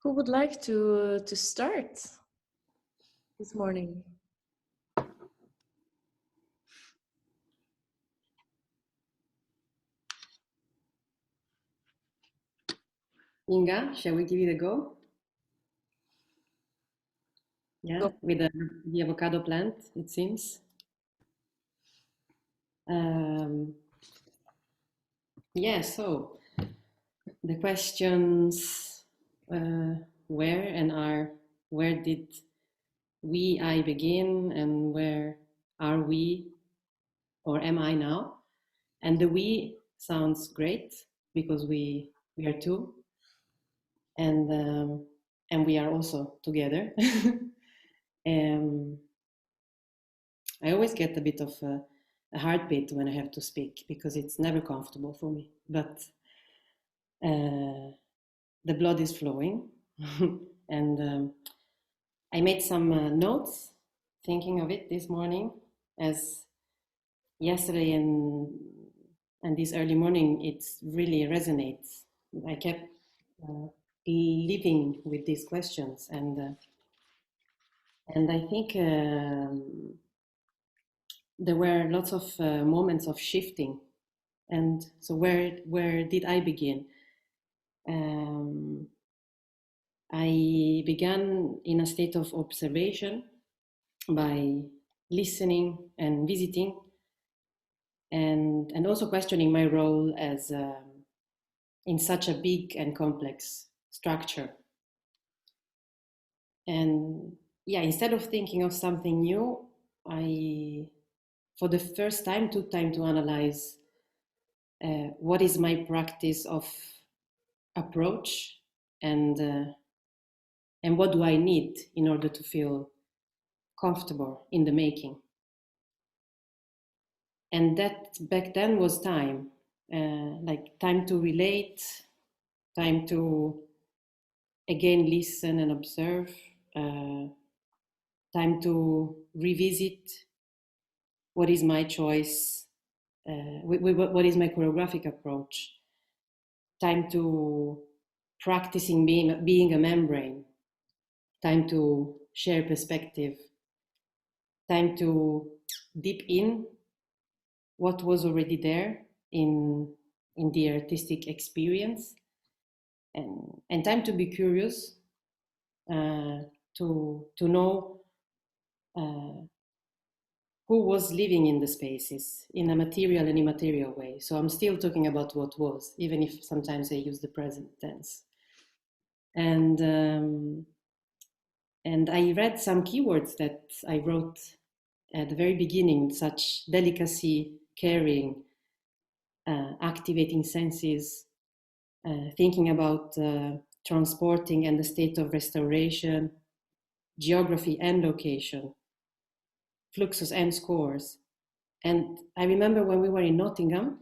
Who would like to start this morning? Inga, shall we give it a go? Yeah, Go. with the avocado plant, it seems. Um, yeah, so the questions where and are, where did I begin and where are we or am I now? And the we sounds great because we are two and and we are also together. um, I always get a bit of a heartbeat when I have to speak because it's never comfortable for me. But uh, the blood is flowing, and I made some notes thinking of it this morning, as yesterday and this early morning. It really resonates. I kept uh, living with these questions, and I think. There were lots of moments of shifting. And so where did I begin? Um, I began in a state of observation by listening and visiting, and also questioning my role as in such a big and complex structure. And yeah, instead of thinking of something new, I, for the first time, took time to analyze what is my practice of approach, and and what do I need in order to feel comfortable in the making. And that back then was time, like time to relate, time to again listen and observe, uh, time to revisit what is my choice, what is my choreographic approach, time to practicing being a membrane, time to share perspective, time to deep in what was already there in the artistic experience, and time to be curious, to know uh, who was living in the spaces in a material and immaterial way. So I'm still talking about what was, even if sometimes I use the present tense. And and I read some keywords that I wrote at the very beginning, such delicacy, caring, activating senses, thinking about transporting and the state of restoration, geography and location, fluxus and scores. And I remember when we were in Nottingham,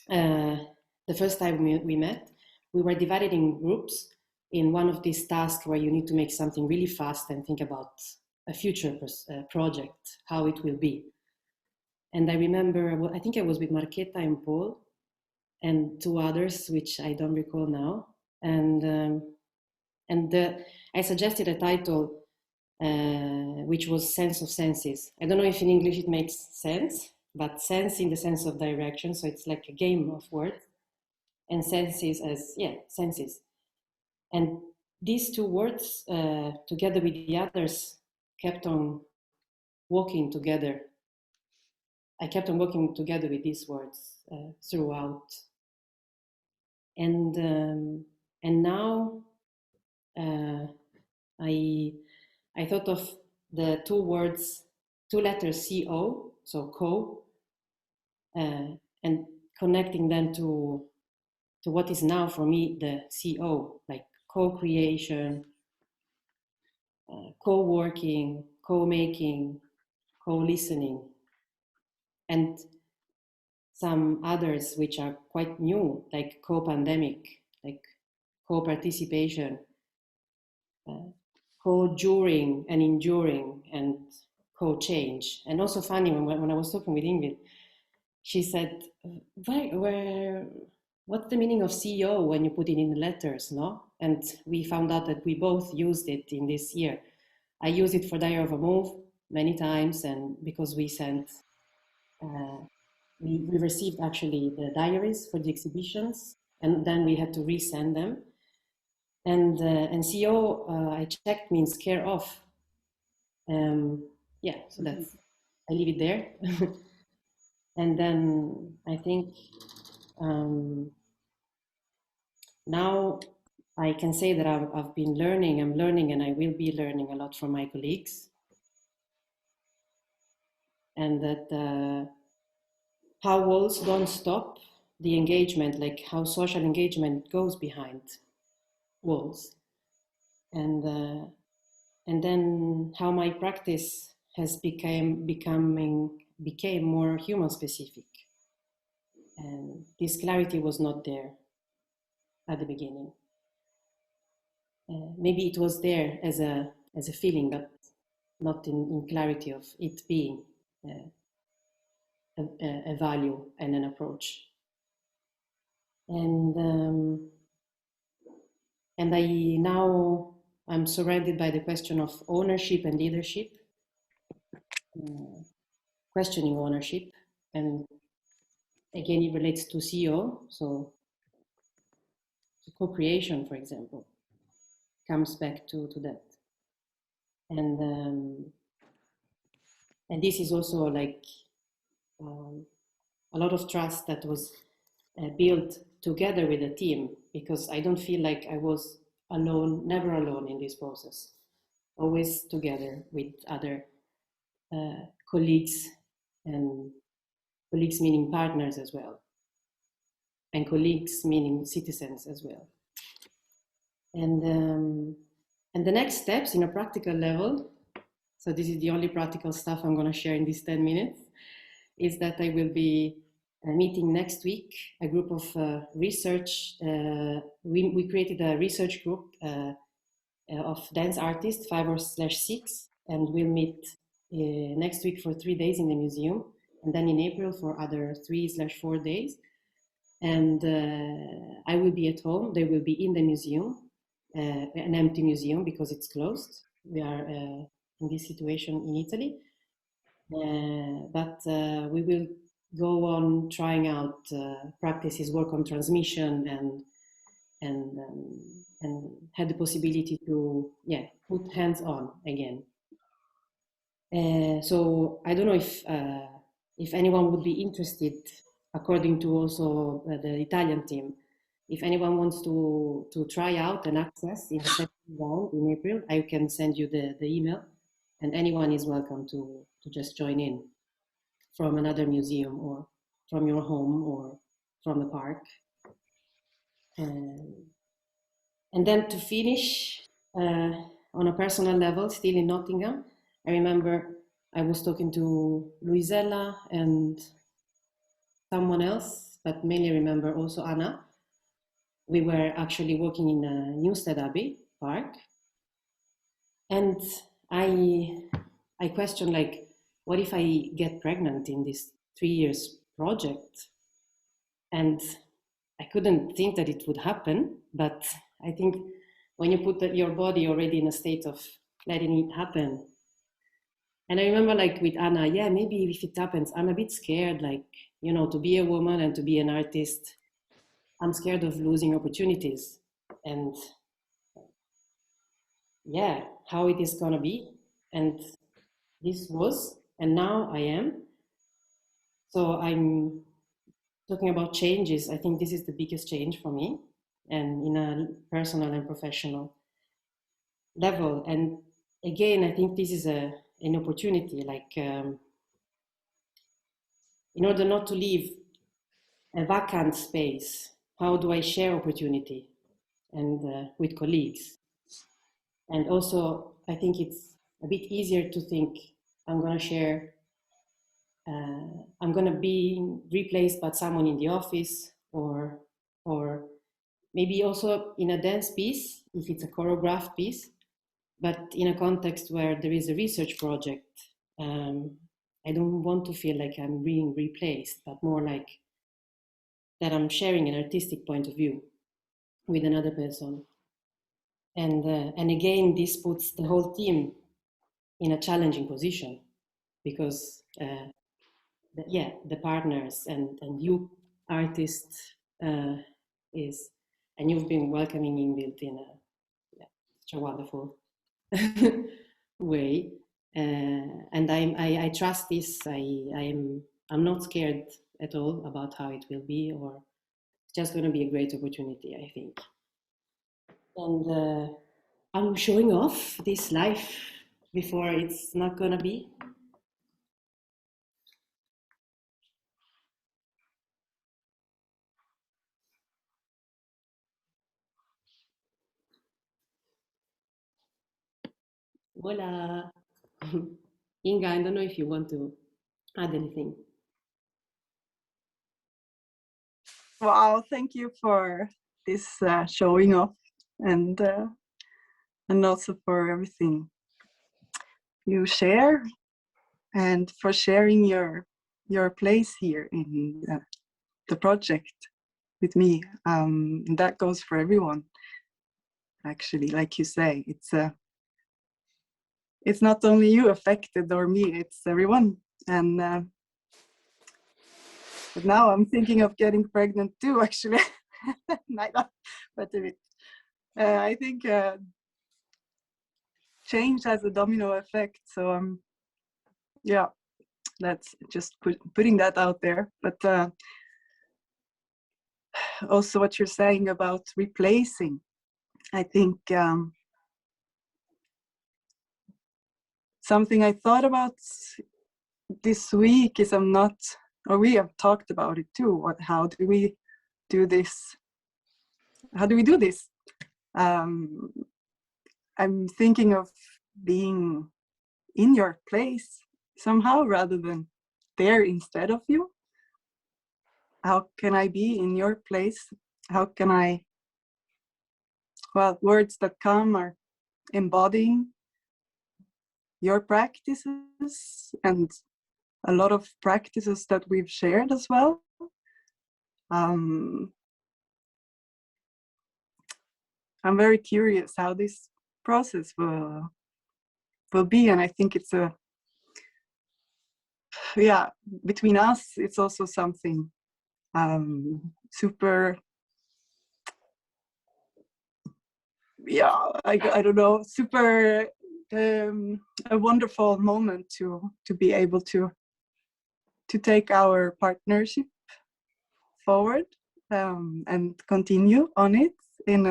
uh, the first time we met, we were divided in groups in one of these tasks where you need to make something really fast and think about a future project, how it will be. And I remember, I think I was with Marchetta and Paul and two others, which I don't recall now. And I suggested a title which was Sense of Senses. I don't know if in English it makes sense, but sense in the sense of direction. So it's like a game of words, and senses as, yeah, senses. And these two words, together with the others, kept on walking together. I kept on working together with these words throughout. And now uh, I thought of the two words, two letters CO, so co, and connecting them to what is now for me the CO, like co-creation, co-working, co-making, co-listening, and some others which are quite new, like co-pandemic, like co-participation, co-juring and enduring, and co-change. And also funny, when I was talking with Ingrid, she said, where what's the meaning of CEO when you put it in letters, no? And we found out that we both used it in this year. I use it for Diary of a Move many times, and because we sent, we received actually the diaries for the exhibitions, and then we had to resend them. And CEO, I checked, means care of. Yeah, so that's, I leave it there. And then I think now I can say that I've been learning, I'm learning, and I will be learning a lot from my colleagues. And that how walls don't stop the engagement, like how social engagement goes behind walls. And then how my practice has became more human specific. And this clarity was not there at the beginning. Maybe it was there as a feeling, but not in clarity of it being a value and an approach. And I now I'm surrounded by the question of ownership and leadership, questioning ownership, and again it relates to CEO. So co-creation, for example, comes back to that, and this is also like a lot of trust that was built together with a team, because I don't feel like I was alone, never alone in this process, always together with other colleagues, and colleagues meaning partners as well, and colleagues meaning citizens as well. And the next steps in a practical level, so this is the only practical stuff I'm going to share in these 10 minutes, is that I will be meeting next week a group of research. We created a research group of dance artists, 5/6, and we'll meet next week for 3 days in the museum, and then in April for other 3/4 days. And I will be at home. They will be in the museum, an empty museum because it's closed. We are in this situation in Italy. But we will go on trying out practices, work on transmission, and had the possibility to put hands on again. So I don't know if anyone would be interested, according to also the Italian team, if anyone wants to try out and access in the second round in April, I can send you the email, and anyone is welcome to just join in from another museum or from your home or from the park. And then to finish, on a personal level, still in Nottingham, I remember I was talking to Luisella and someone else, but mainly remember also Anna. We were actually walking in Newstead Abbey Park, and I questioned, like, what if I get pregnant in this 3 years project? And I couldn't think that it would happen, but I think when you put your body already in a state of letting it happen. And I remember, like, with Anna, yeah, maybe if it happens, I'm a bit scared, like, you know, to be a woman and to be an artist, I'm scared of losing opportunities. And yeah, how it is gonna be. And this was, and now I am. So I'm talking about changes. I think this is the biggest change for me, and in a personal and professional level. And again, I think this is an opportunity, like, in order not to leave a vacant space, how do I share opportunity and with colleagues? And also, I think it's a bit easier to think I'm going to share, I'm going to be replaced by someone in the office, or maybe also in a dance piece, if it's a choreographed piece, but in a context where there is a research project. I don't want to feel like I'm being replaced, but more like that I'm sharing an artistic point of view with another person. And again, this puts the whole team in a challenging position because the partners and you artists is, and you've been welcoming Ingvild in such a wonderful way, and I trust this. I'm not scared at all about how it will be, or it's just going to be a great opportunity, I think. And I'm showing off this life before it's not going to be. Voila. Inga, I don't know if you want to add anything. Wow, thank you for this showing off, and also for everything you share, and for sharing your place here in the project with me. That goes for everyone, actually. Like you say, it's not only you affected or me, it's everyone. And but now I'm thinking of getting pregnant too, actually. But I think change has a domino effect. So yeah, that's just putting that out there. But also what you're saying about replacing, I think something I thought about this week is we have talked about it too. How do we do this? How do we do this? I'm thinking of being in your place somehow rather than there instead of you. How can I be in your place? How can words that come are embodying your practices and a lot of practices that we've shared as well. I'm very curious how this process will be, and I think it's between us, it's also something super, I don't know, super a wonderful moment to be able to take our partnership forward and continue on it in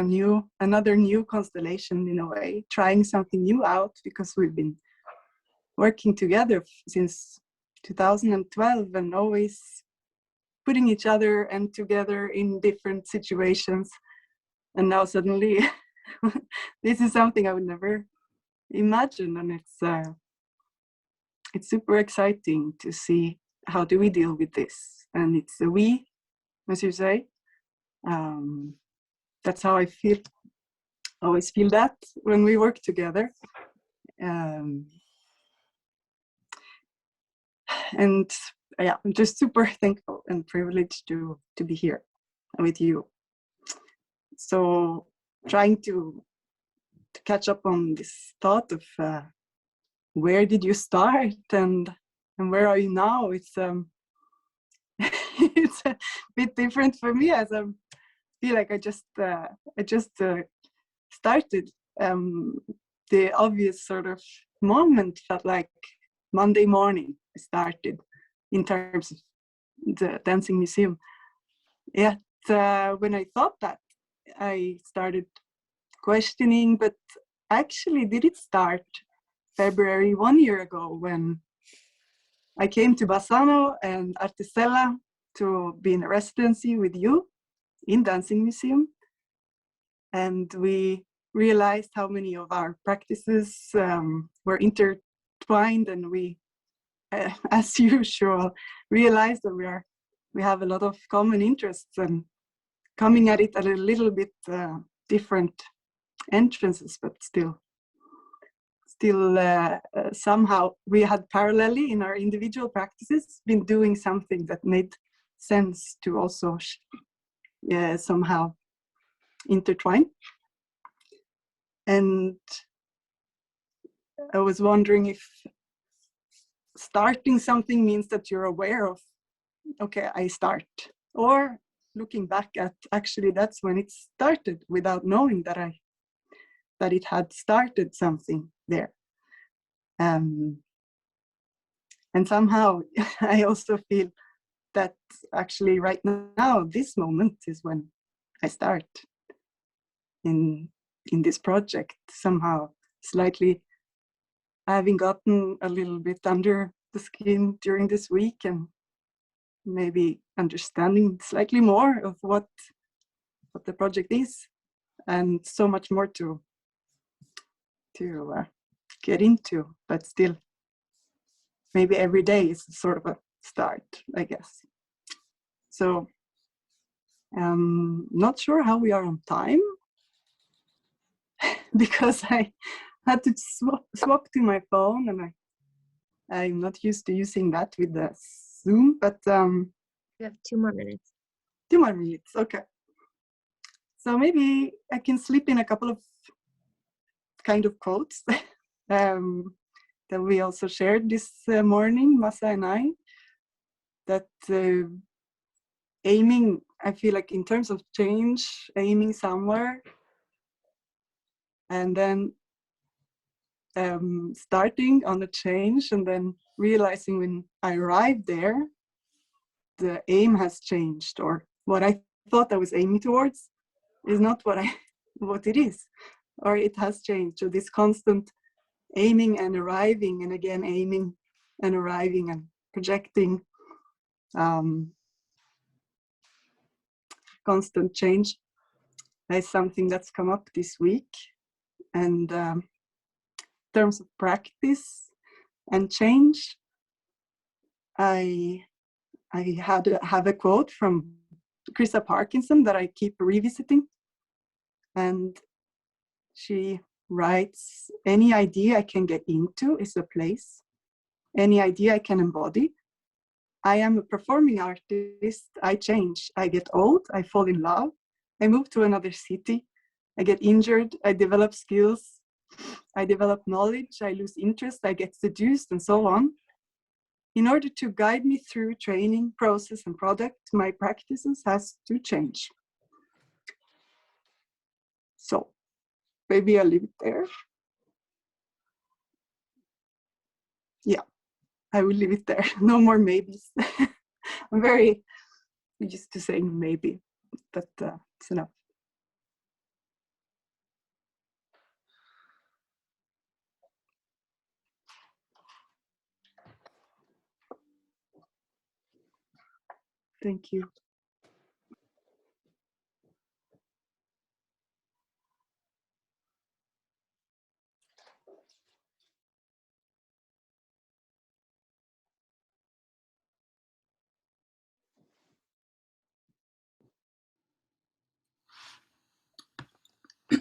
another new constellation, in a way, trying something new out, because we've been working together since 2012 and always putting each other and together in different situations. And now suddenly this is something I would never imagine, and it's super exciting to see how do we deal with this. And it's a we, as you say. That's how I always feel that when we work together. And I'm just super thankful and privileged to be here with you. So trying to catch up on this thought of where did you start and where are you now? It's it's a bit different for me, as I feel like I just started. The obvious sort of moment felt like Monday morning I started in terms of the dancing museum. Yet when I thought that, I started questioning, but actually did it start February 1 year ago, when I came to Bassano and Artesella to be in a residency with you in Dancing Museum. And we realized how many of our practices were intertwined, and we, as usual, realized that we have a lot of common interests and coming at it at a little bit different entrances, but still somehow we had parallelly in our individual practices been doing something that made sense to also somehow intertwine. And I was wondering if starting something means that you're aware of, okay, I start, or looking back at actually that's when it started without knowing that it had started something there. And somehow I also feel that actually right now, this moment is when I start in this project, somehow slightly having gotten a little bit under the skin during this week and maybe understanding slightly more of what the project is, and so much more to get into, but still maybe every day is sort of a start, I guess. So not sure how we are on time because I had to swap to my phone, and I'm not used to using that with the Zoom, but We have 2 more minutes. 2 more minutes, okay. So maybe I can slip in a couple of kind of quotes that we also shared this morning, Masa and I, that aiming, I feel like in terms of change, aiming somewhere, and then starting on the change, and then realizing when I arrived there, the aim has changed, or what I thought I was aiming towards is not what it is, or it has changed. So this constant aiming and arriving, and again aiming and arriving and projecting, constant change is something that's come up this week. And in terms of practice and change, I have a quote from Krista Parkinson that I keep revisiting, and she writes, "Any idea I can get into is a place. Any idea I can embody. I am a performing artist. I change. I get old. I fall in love. I move to another city. I get injured. I develop skills. I develop knowledge. I lose interest. I get seduced, and so on. In order to guide me through training, process, and product, my practices has to change." So maybe I'll leave it there. Yeah, I will leave it there. No more maybes. I'm very used to saying maybe, but it's enough. Thank you. I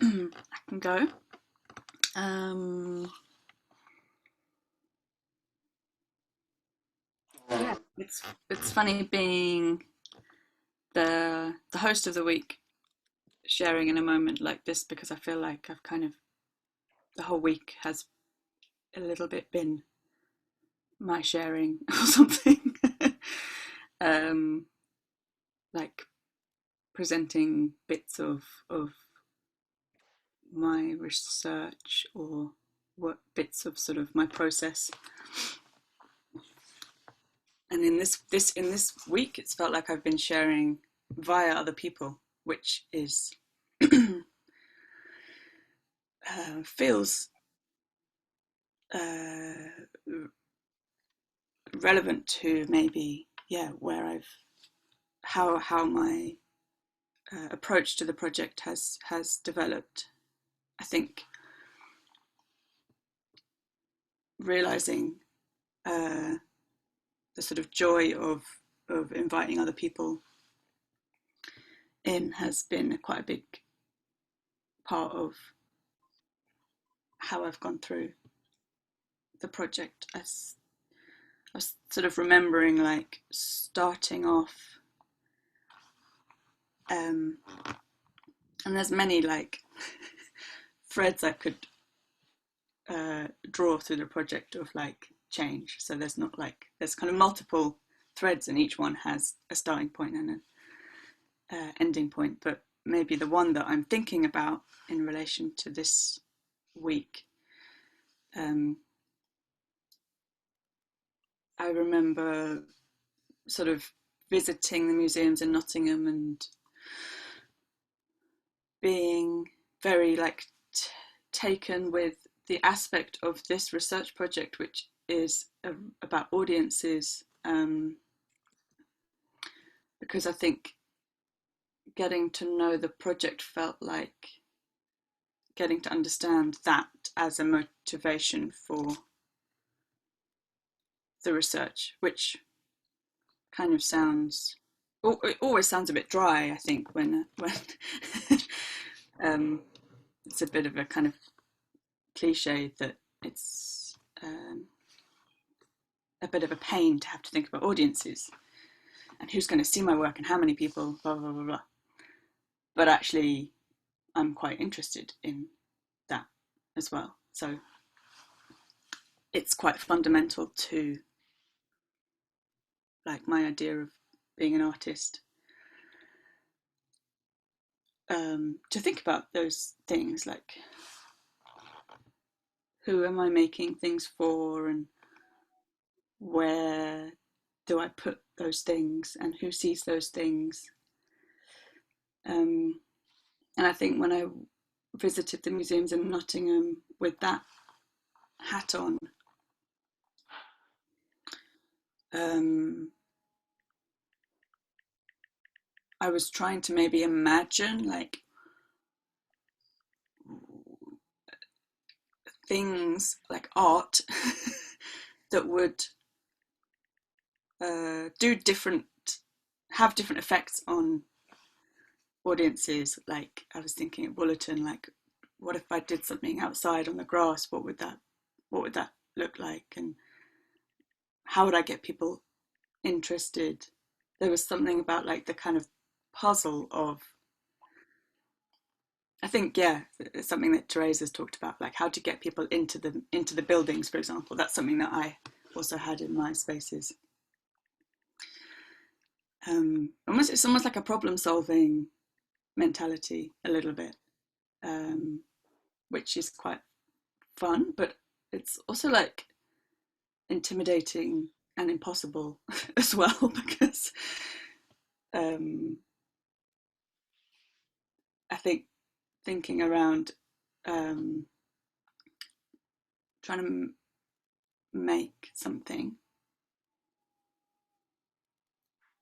can go. Yeah, it's funny being the host of the week, sharing in a moment like this, because I feel like I've kind of, the whole week has a little bit been my sharing or something. Like presenting bits of my research, or what bits of sort of my process. And in this week, it's felt like I've been sharing via other people, which is feels relevant to maybe where I've how my approach to the project has developed. I think realizing the sort of joy of inviting other people in has been quite a big part of how I've gone through the project. I was sort of remembering like starting off and there's many like threads I could draw through the project of like change. So there's not like, there's kind of multiple threads and each one has a starting point and an ending point, but maybe the one that I'm thinking about in relation to this week, I remember sort of visiting the museums in Nottingham and being very like taken with the aspect of this research project, which is about audiences, because I think getting to know the project felt like getting to understand that as a motivation for the research, which kind of sounds, it always sounds a bit dry, I think, when it's a bit of a kind of cliche that it's a bit of a pain to have to think about audiences and who's going to see my work and how many people, blah, blah, blah, blah. But actually, I'm quite interested in that as well. So it's quite fundamental to like my idea of being an artist, to think about those things, like who am I making things for and where do I put those things and who sees those things. And I think when I visited the museums in Nottingham with that hat on, I was trying to maybe imagine like things like art that would have different effects on audiences. Like I was thinking at Bulletin, like what if I did something outside on the grass? What would that look like? And how would I get people interested? There was something about like the kind of puzzle of, I think, yeah, it's something that Therese's talked about, like how to get people into the buildings, for example. That's something that I also had in my spaces. It's almost like a problem-solving mentality, a little bit, which is quite fun, but it's also like intimidating and impossible as well, because I think thinking around trying to make something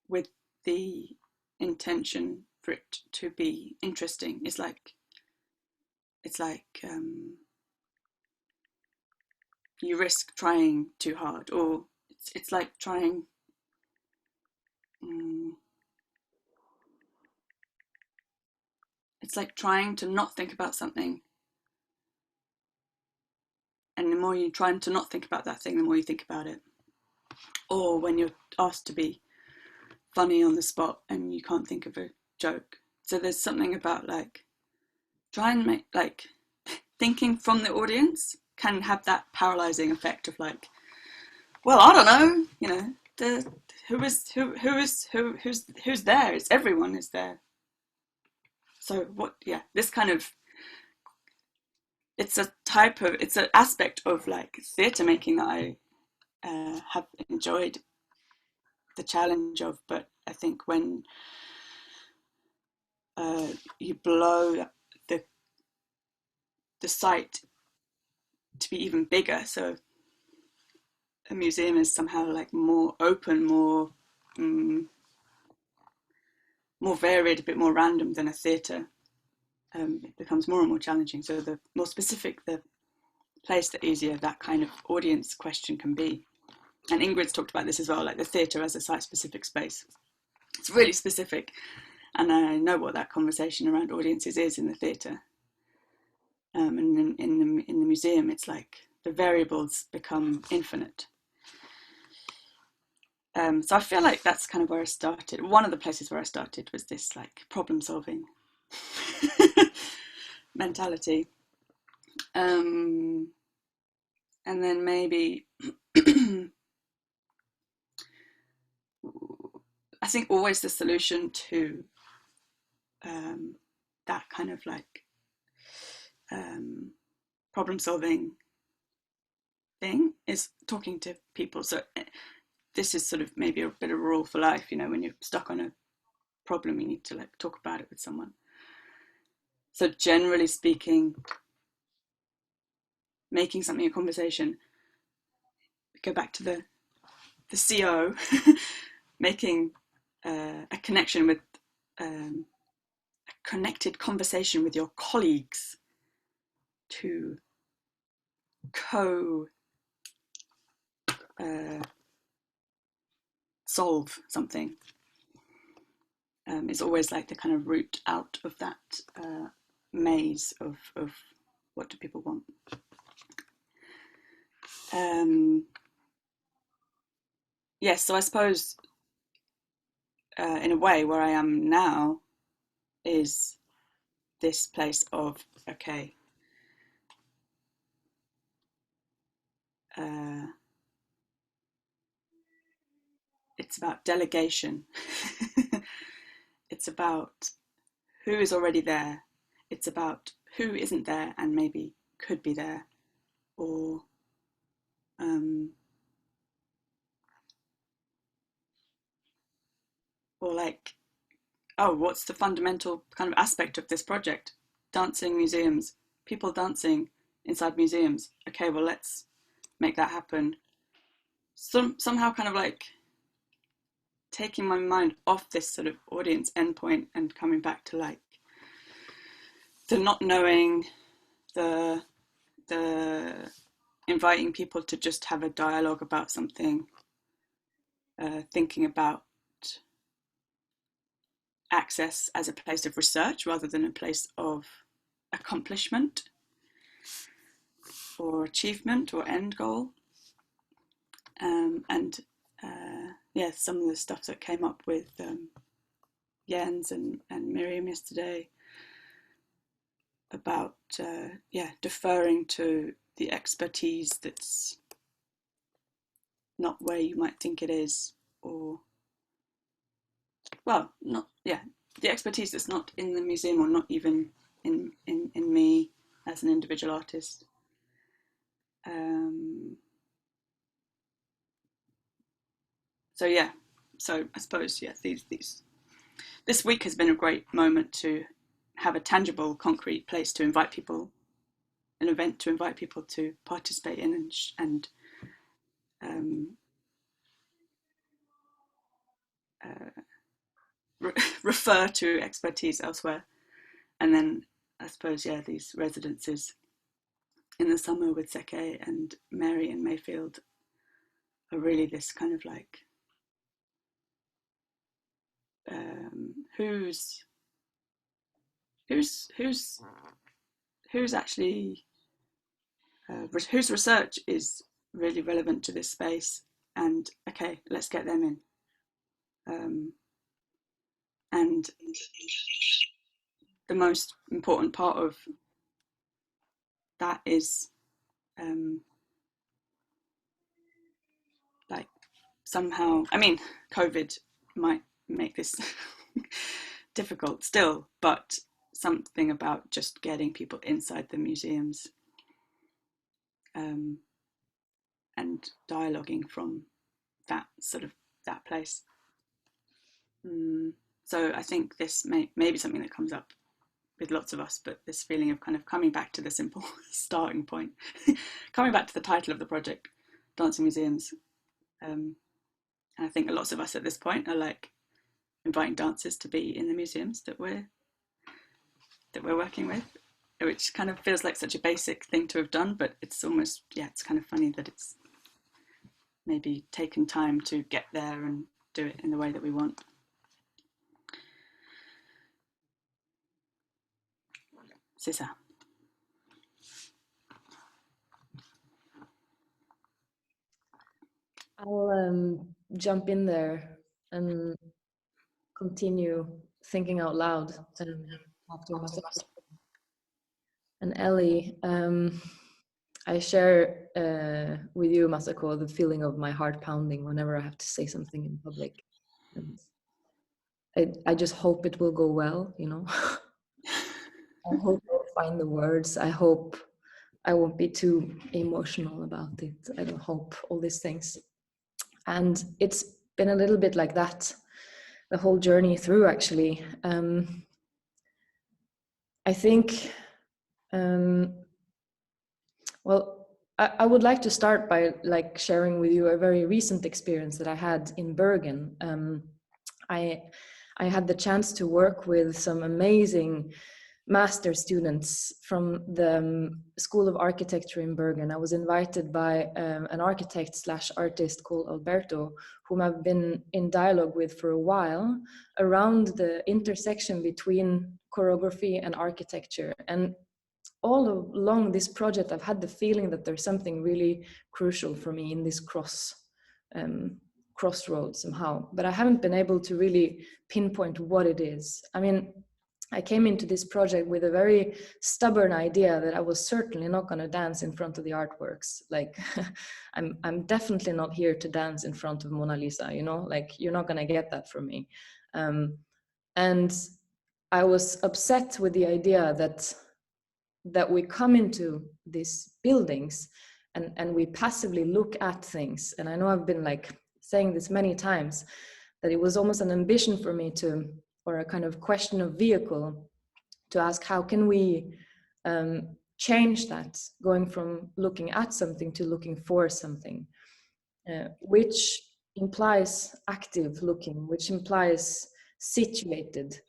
with the intention for it to be interesting is like, it's like you risk trying too hard, or it's like trying it's like trying to not think about something, and the more you try to not think about that thing, the more you think about it. Or when you're asked to be funny on the spot and you can't think of a joke. So there's something about like try and make, like, thinking from the audience can have that paralyzing effect of like, well, I don't know, you know, who's there? It's everyone is there. So what? Yeah, this kind of, it's an aspect of like theatre making that I have enjoyed the challenge of. But I think when you blow the site to be even bigger, so a museum is somehow like more open, more varied, a bit more random than a theatre. It becomes more and more challenging. So the more specific the place, the easier that kind of audience question can be. And Ingrid's talked about this as well, like the theatre as a site-specific space. It's really specific, and I know what that conversation around audiences is in the theatre. And in the museum, it's like the variables become infinite. So I feel like that's kind of where I started. One of the places where I started was this like problem solving mentality. And then maybe I think always the solution to that kind of like problem solving thing is talking to people. So this is sort of maybe a bit of a rule for life, you know, when you're stuck on a problem, you need to like talk about it with someone. So generally speaking, making something a conversation, go back to the CO, making a connection with a connected conversation with your colleagues to co solve something is always like the kind of route out of that maze of what do people want. Yes, so I suppose in a way where I am now is this place of, okay, it's about delegation. It's about who is already there. It's about who isn't there and maybe could be there, or like, oh, what's the fundamental kind of aspect of this project? Dancing museums, people dancing inside museums. Okay, well, let's make that happen. Somehow kind of like taking my mind off this sort of audience endpoint and coming back to like the not knowing, the inviting people to just have a dialogue about something, thinking about access as a place of research rather than a place of accomplishment or achievement or end goal. And yeah, some of the stuff that came up with Jens and Miriam yesterday about deferring to the expertise that's not where you might think it is, or well, not the expertise that's not in the museum or not even in me as an individual artist. So yeah, so I suppose this week has been a great moment to have a tangible, concrete place to invite people, an event to invite people to participate in and refer to expertise elsewhere. And then I suppose, yeah, these residences in the summer with Seke and Mary in Mayfield are really this kind of like who's actually whose research is really relevant to this space, and okay, let's get them in. And the most important part of that is like somehow, I mean, COVID might make this difficult still, but something about just getting people inside the museums and dialoguing from that sort of that place. So I think this may be something that comes up with lots of us, but this feeling of kind of coming back to the simple starting point, coming back to the title of the project, Dancing Museums. And I think lots of us at this point are like inviting dancers to be in the museums that we're working with, which kind of feels like such a basic thing to have done, but it's almost, yeah, it's kind of funny that it's maybe taken time to get there and do it in the way that we want. C'est ça. I'll jump in there and continue thinking out loud after Masako and Ellie. I share with you, Masako, the feeling of my heart pounding whenever I have to say something in public. And I just hope it will go well, you know. I hope I'll find the words. I hope I won't be too emotional about it. I don't hope all these things. And it's been a little bit like that the whole journey through, actually. I think, well, I would like to start by like sharing with you a very recent experience that I had in Bergen. I had the chance to work with some amazing master students from the School of Architecture in Bergen. I was invited by an architect / artist called Alberto, whom I've been in dialogue with for a while around the intersection between choreography and architecture. And all along this project, I've had the feeling that there's something really crucial for me in this crossroads somehow, but I haven't been able to really pinpoint what it is. I mean, I came into this project with a very stubborn idea that I was certainly not going to dance in front of the artworks. Like, I'm definitely not here to dance in front of Mona Lisa, you know, like you're not going to get that from me. And I was upset with the idea that we come into these buildings and we passively look at things. And I know I've been like saying this many times, that it was almost an ambition for me to, or a kind of question of vehicle, to ask how can we change that, going from looking at something to looking for something, which implies active looking, which implies situated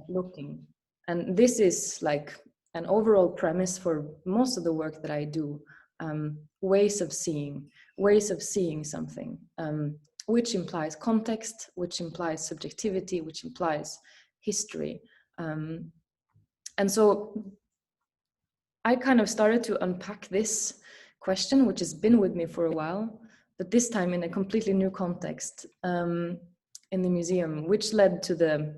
looking. And this is like an overall premise for most of the work that I do, ways of seeing something, which implies context, which implies subjectivity, which implies history. And so I kind of started to unpack this question, which has been with me for a while, but this time in a completely new context, in the museum, which led to the,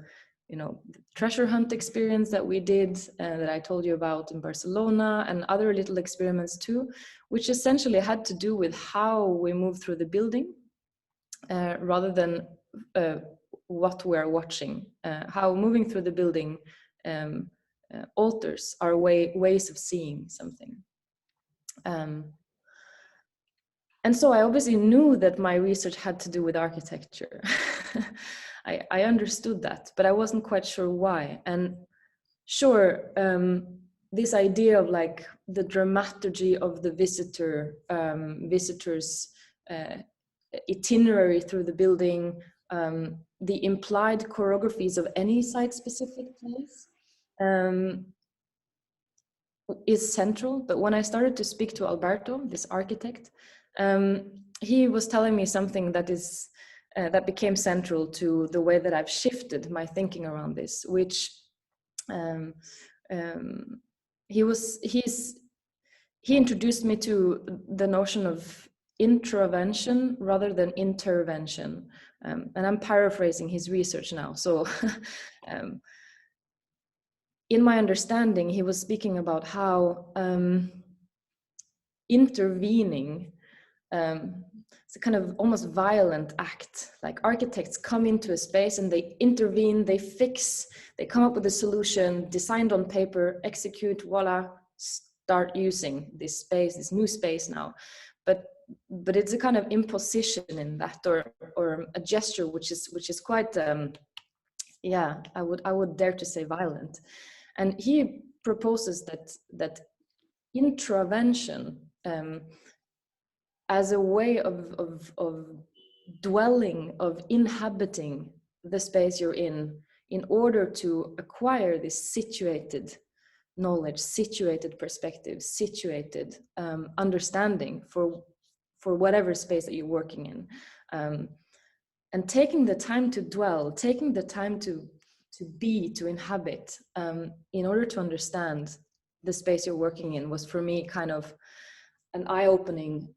you know, the treasure hunt experience that we did, that I told you about in Barcelona, and other little experiments too, which essentially had to do with how we move through the building, rather than what we're watching, how moving through the building alters our ways of seeing something. And so I obviously knew that my research had to do with architecture. I understood that, but I wasn't quite sure why. And sure, this idea of like the dramaturgy of the visitor's itinerary through the building, the implied choreographies of any site-specific place, is central. But when I started to speak to Alberto, this architect, he was telling me something that is that became central to the way that I've shifted my thinking around this, which he introduced me to the notion of intravention rather than intervention, and I'm paraphrasing his research now. So in my understanding, he was speaking about how intervening, it's a kind of almost violent act. Like architects come into a space and they intervene, they fix, they come up with a solution, designed on paper, execute, voila, start using this space, this new space now. But it's a kind of imposition in that, or a gesture which is quite yeah, I would dare to say violent. And he proposes that intravention, as a way of dwelling, of inhabiting the space you're in order to acquire this situated knowledge, situated perspective, situated understanding for whatever space that you're working in, and taking the time to dwell, taking the time to be, to inhabit, in order to understand the space you're working in, was for me kind of an eye-opening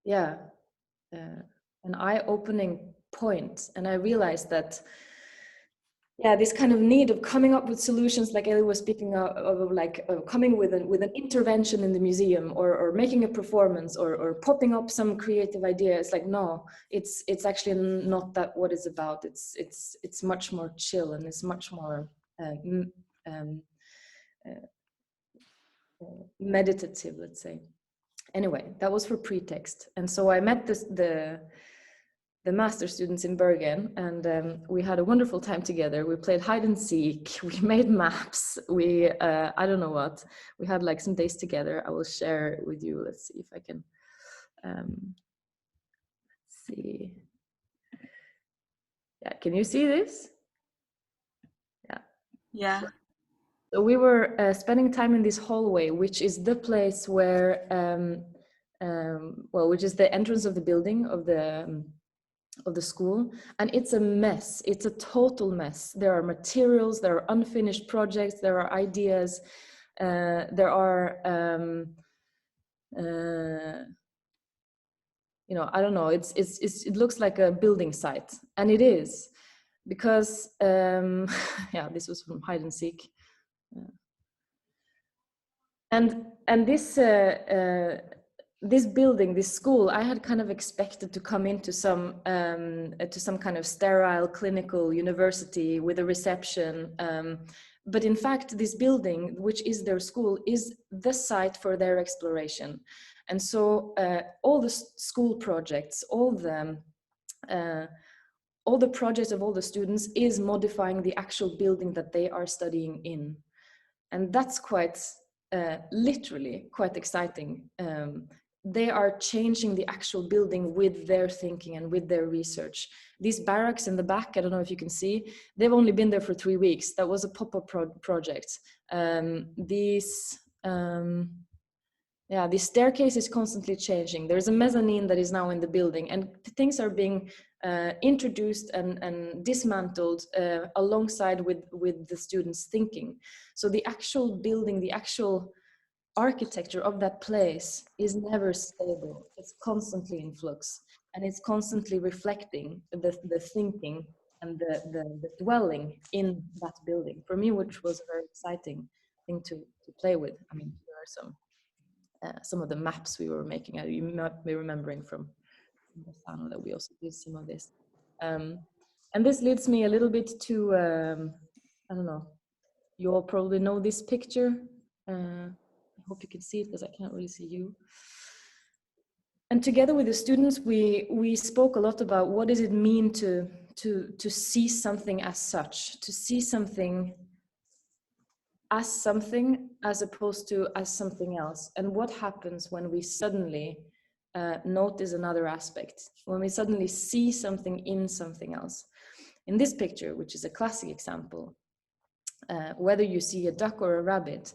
an eye-opening point. And I realized that this kind of need of coming up with solutions, like Ellie was speaking of like coming with an intervention in the museum, or making a performance, or popping up some creative idea. It's like, no, it's actually not that what it's about. It's much more chill, and it's much more meditative, let's say. Anyway, that was for pretext. And so I met the master students in Bergen, and we had a wonderful time together. We played hide and seek, we made maps, we I don't know what, we had like some days together. I will share it with you. Let's see if I can see. Yeah, can you see this? Yeah. So we were spending time in this hallway, which is the place where which is the entrance of the building of the school, and it's a mess. It's a total mess. There are materials, there are unfinished projects, there are ideas, there are I don't know, it looks like a building site, and it is, because this was from hide and seek. And this building, this school, I had kind of expected to come into some kind of sterile clinical university with a reception. But in fact, this building, which is their school, is the site for their exploration. And so all the school projects, all the projects of all the students is modifying the actual building that they are studying in. And that's quite literally quite exciting. They are changing the actual building with their thinking and with their research. These barracks in the back, I don't know if you can see, they've only been there for 3 weeks. That was a pop-up project. The staircase is constantly changing. There's a mezzanine that is now in the building, and things are being introduced and dismantled alongside with the students' thinking. So the actual building, the actual architecture of that place is never stable. It's constantly in flux, and it's constantly reflecting the thinking and the dwelling in that building. For me, which was a very exciting thing to play with. I mean, there are some of the maps we were making. You might be remembering from Bosano that we also did some of this. And this leads me a little bit to, I don't know, you all probably know this picture. I hope you can see it because I can't really see you. And together with the students, we spoke a lot about what does it mean to see something as such, to see something as opposed to as something else, and what happens when we suddenly notice another aspect, when we suddenly see something in something else. In this picture, which is a classic example, whether you see a duck or a rabbit,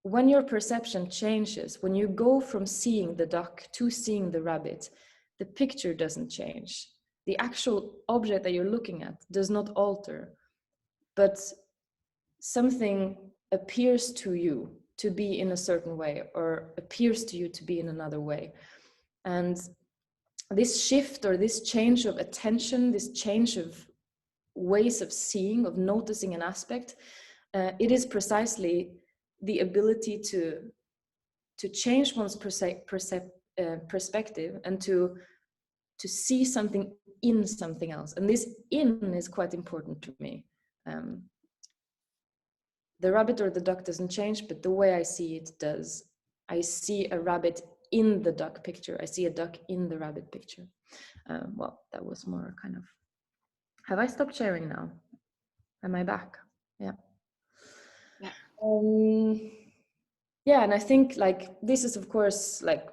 when your perception changes, when you go from seeing the duck to seeing the rabbit, the picture doesn't change. The actual object that you're looking at does not alter, but something appears to you to be in a certain way, or appears to you to be in another way. And this shift, or this change of attention, this change of ways of seeing, of noticing an aspect, it is precisely the ability to change one's perspective, and to see something in something else. And this "in" is quite important to me. The rabbit or the duck doesn't change, but the way I see it does. I see a rabbit in the duck picture. I see a duck in the rabbit picture. Well, that was more kind of... Have I stopped sharing now? Am I back? Yeah. Yeah, and I think like this is of course like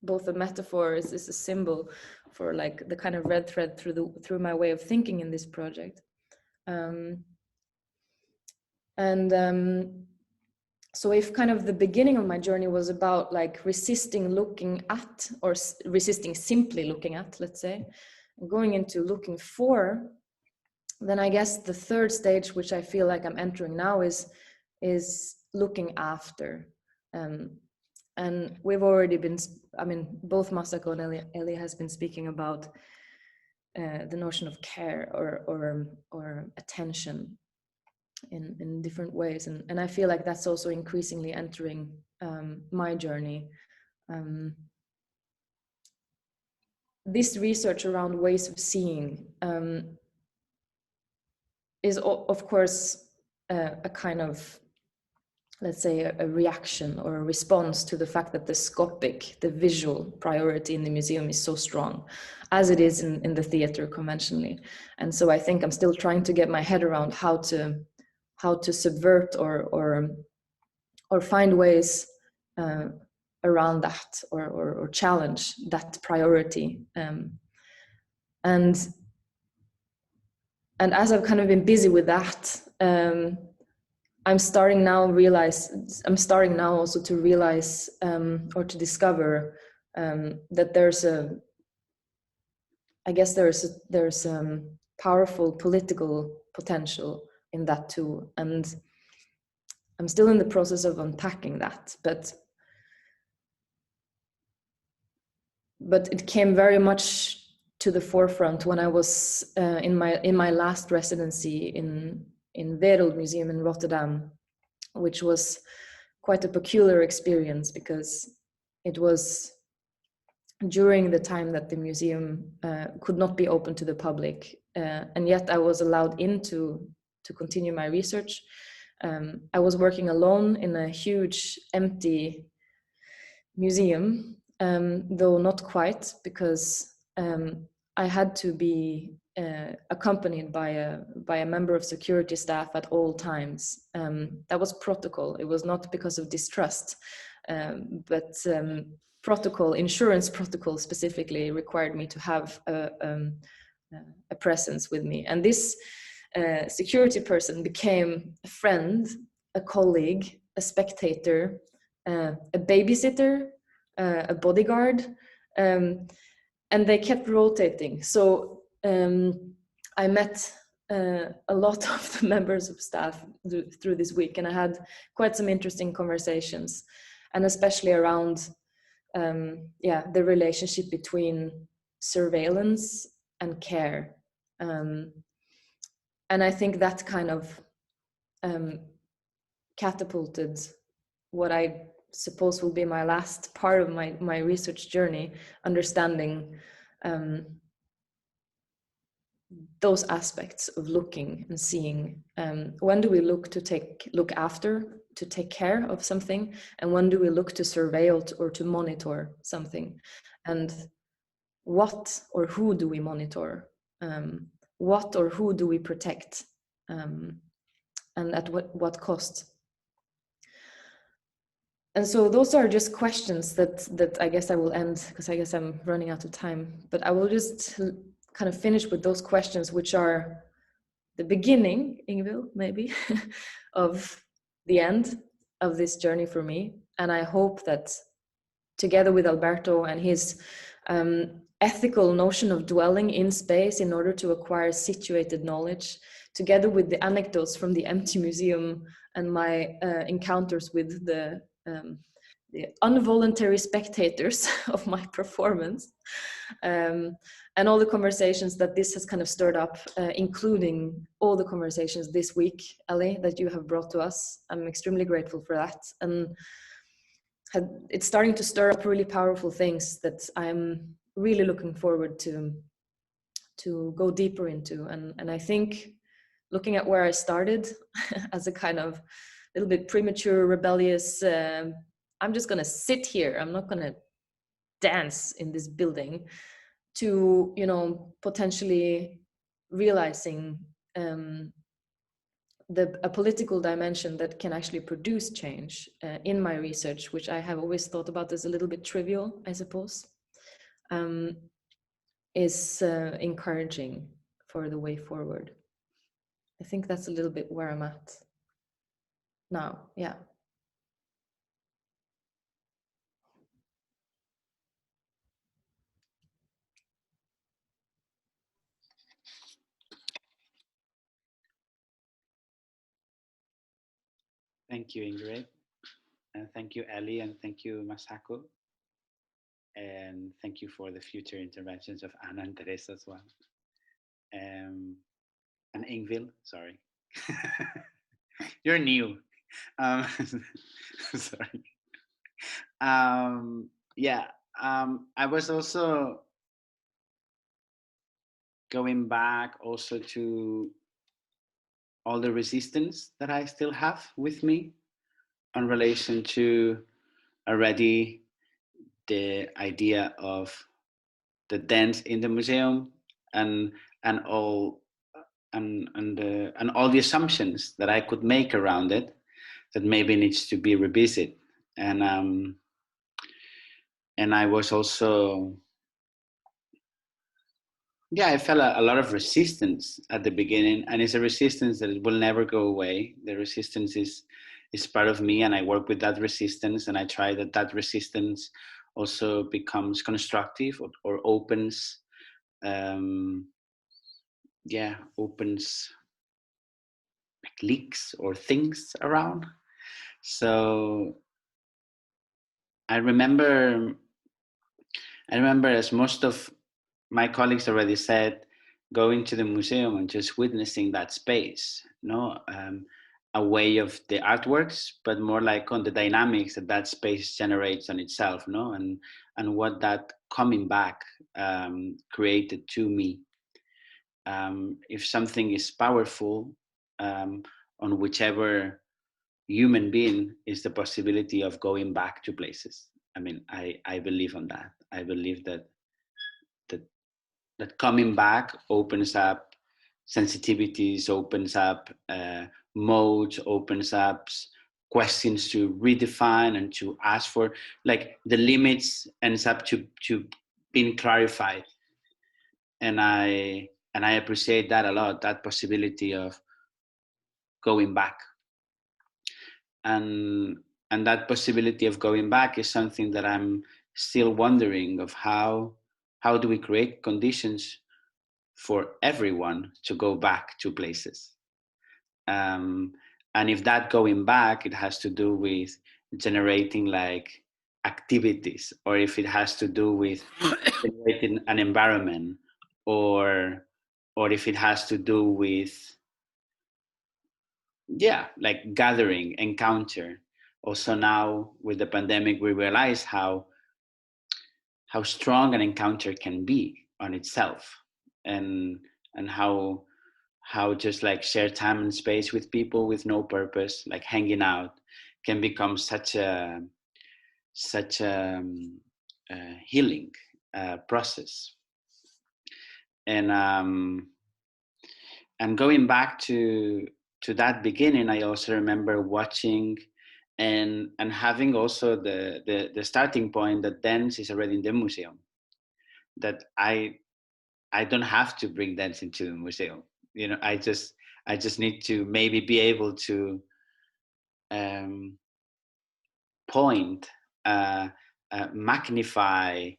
both a metaphor, is a symbol for like the kind of red thread through my way of thinking in this project. So if kind of the beginning of my journey was about like resisting looking at, or resisting simply looking at, let's say, and going into looking for, then I guess the third stage, which I feel like I'm entering now, is looking after. And we've already been, I mean, both Masako and Ellie has been speaking about the notion of care or attention in different ways. And I feel like that's also increasingly entering my journey. This research around ways of seeing is of course a kind of, let's say, a reaction or a response to the fact that the scopic, the visual priority in the museum is so strong, as it is in the theater conventionally. And so I think I'm still trying to get my head around how to subvert or find ways around that or challenge that priority. And as I've kind of been busy with that, I'm starting now also to realize or to discover that there's powerful political potential in that too. And I'm still in the process of unpacking that, but it came very much to the forefront when I was in my last residency in Wereld Museum in Rotterdam, which was quite a peculiar experience because it was during the time that the museum could not be open to the public, and yet I was allowed in to continue my research. I was working alone in a huge empty museum, though not quite, because I had to be accompanied by a member of security staff at all times. That was protocol. It was not because of distrust, but protocol, insurance protocol specifically, required me to have a presence with me. And this security person became a friend, a colleague, a spectator, a babysitter, a bodyguard, and they kept rotating. So I met a lot of the members of staff through this week, and I had quite some interesting conversations, and especially around the relationship between surveillance and care. And I think that kind of catapulted what I suppose will be my last part of my research journey, understanding those aspects of looking and seeing. When do we look to take care of something, and when do we look to surveil or to monitor something, and what or who do we monitor, what or who do we protect, and at what cost? And so those are just questions that I guess I will end, because I guess I'm running out of time, but I will just kind of finish with those questions, which are the beginning, Ingvild, maybe, of the end of this journey for me. And I hope that together with Alberto and his ethical notion of dwelling in space in order to acquire situated knowledge, together with the anecdotes from the empty museum and my encounters with the involuntary spectators of my performance, and all the conversations that this has kind of stirred up, including all the conversations this week, Ellie, that you have brought to us. I'm extremely grateful for that. And it's starting to stir up really powerful things that I'm really looking forward to go deeper into. And I think, looking at where I started as a kind of little bit premature, rebellious, I'm just gonna sit here, I'm not gonna dance in this building, to, potentially realizing a political dimension that can actually produce change in my research, which I have always thought about as a little bit trivial, I suppose, is encouraging for the way forward. I think that's a little bit where I'm at now. Yeah. Thank you, Ingrid. And thank you, Ellie, and thank you, Masako. And thank you for the future interventions of Anna and Teresa as well. And Ingvild, sorry. You're new. Um, sorry. Yeah, I was also going back also to all the resistance that I still have with me in relation to already the idea of the dance in the museum and and all and all the assumptions that I could make around it that maybe needs to be revisited. And I was also, yeah, I felt a lot of resistance at the beginning, and it's a resistance that will never go away. The resistance is part of me, and I work with that resistance, and I try that resistance also becomes constructive or opens, yeah, opens like leaks or things around. So I remember, as most of my colleagues already said, going to the museum and just witnessing that space, a way of the artworks, but more like on the dynamics that that space generates on itself, and what that coming back created to me. If something is powerful, on whichever human being is the possibility of going back to places. I mean, I believe on that. I believe that that coming back opens up sensitivities, opens up modes, opens up questions to redefine and to ask for, like the limits ends up to being clarified. And I appreciate that a lot, that possibility of going back. And that possibility of going back is something that I'm still wondering of how do we create conditions for everyone to go back to places. And if that going back, it has to do with generating like activities, or if it has to do with generating an environment, or if it has to do with, yeah, like gathering, encounter. Also now with the pandemic, we realize how strong an encounter can be on itself, and how just like share time and space with people with no purpose, like hanging out, can become such a healing process. And going back to that beginning, I also remember watching and having also the starting point that dance is already in the museum, that I don't have to bring dance into the museum. I just need to maybe be able to point, magnify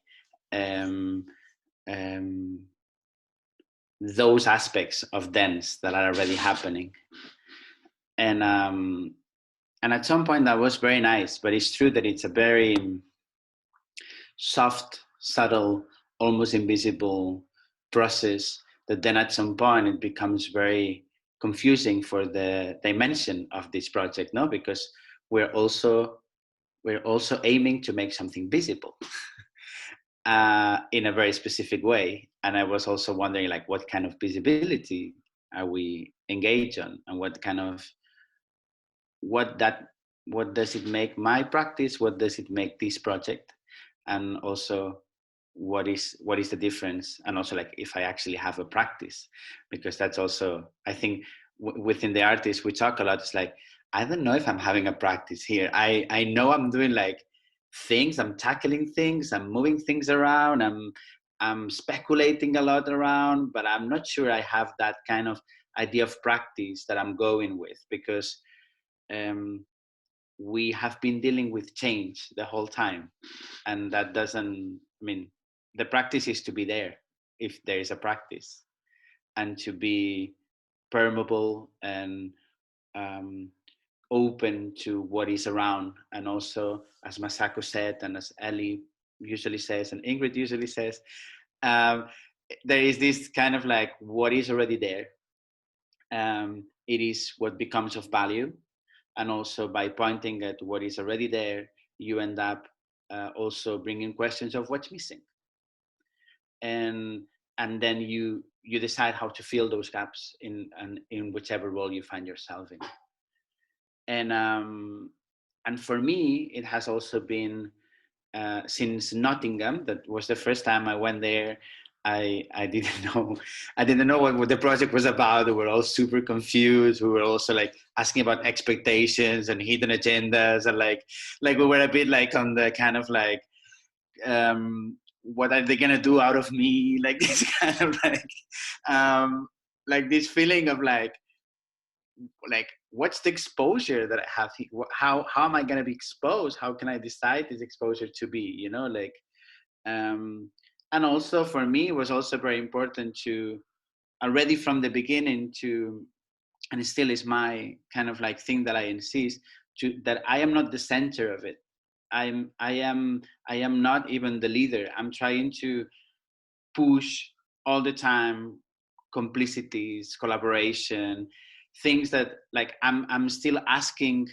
um, um, those aspects of dance that are already happening. And at some point that was very nice, but it's true that it's a very soft, subtle, almost invisible process that then at some point it becomes very confusing for the dimension of this project, no? Because we're also aiming to make something visible in a very specific way. And I was also wondering, like, what kind of visibility are we engaged on, and what kind of what does it make my practice, what does it make this project, and also what is the difference, and also like if I actually have a practice, because that's also, I think, within the artists we talk a lot. It's like, I don't know if I'm having a practice here. I know I'm doing like things, I'm tackling things, I'm moving things around, I'm speculating a lot around, but I'm not sure I have that kind of idea of practice that I'm going with, because we have been dealing with change the whole time, and that doesn't, I mean, the practice is to be there if there is a practice, and to be permeable and open to what is around. And also, as Masako said, and as Ellie usually says, and Ingrid usually says, um, there is this kind of like what is already there. It is what becomes of value. And also by pointing at what is already there, you end up also bringing questions of what's missing. And then you decide how to fill those gaps in whichever role you find yourself in. And for me, it has also been since Nottingham. That was the first time I went there. I didn't know what the project was about. We were all super confused. We were also like asking about expectations and hidden agendas, and like we were a bit like on the kind of like what are they gonna do out of me? Like this kind of like this feeling of like what's the exposure that I have? How am I gonna be exposed? How can I decide this exposure to be? You know, like and also for me it was also very important to already from the beginning to, and it still is my kind of like thing that I insist to, that I am not the center of it. I am not even the leader. I'm trying to push all the time complicities, collaboration, things that like I'm still asking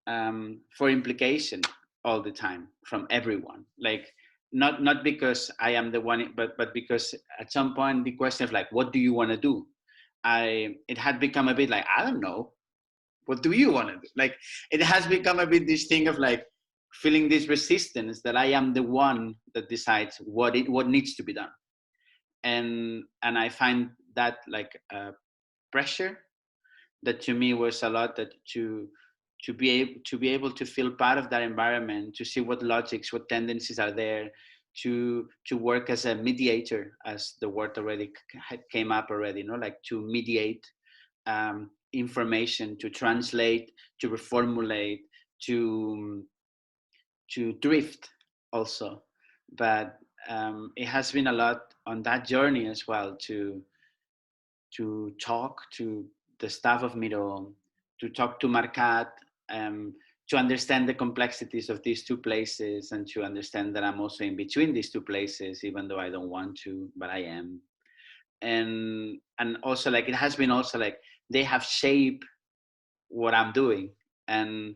for implication all the time from everyone. Like not because I am the one, but because at some point the question of like, what do you want to do? It had become a bit like, I don't know. What do you want to do? Like it has become a bit this thing of like feeling this resistance that I am the one that decides what needs to be done. And I find that like pressure that to me was a lot, that to be able to feel part of that environment, to see what logics, what tendencies are there, to work as a mediator, as the word already came up already, you know, like to mediate information, to translate, to reformulate, to drift also. But it has been a lot on that journey as well, to talk to the staff of Miro, to talk to Marcat, to understand the complexities of these two places, and to understand that I'm also in between these two places, even though I don't want to, but I am. And also like it has been also like they have shaped what I'm doing, and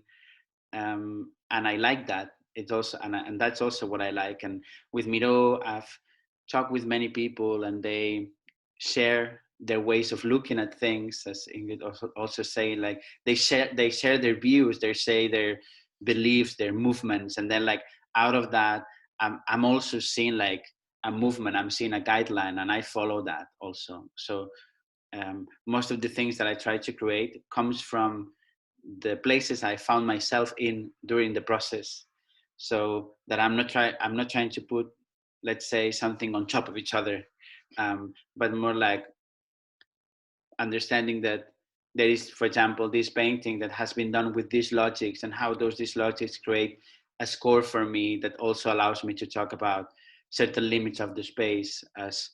I like that. It's also and that's also what I like. And with Miro, I've talked with many people, and they share their ways of looking at things, as Ingrid also say, like they share their views, they say their beliefs, their movements, and then like out of that, I'm also seeing like a movement, I'm seeing a guideline, and I follow that also. So most of the things that I try to create comes from the places I found myself in during the process. So that I'm not trying to put, let's say, something on top of each other, but more like understanding that there is, for example, this painting that has been done with these logics, and how these logics create a score for me that also allows me to talk about certain limits of the space as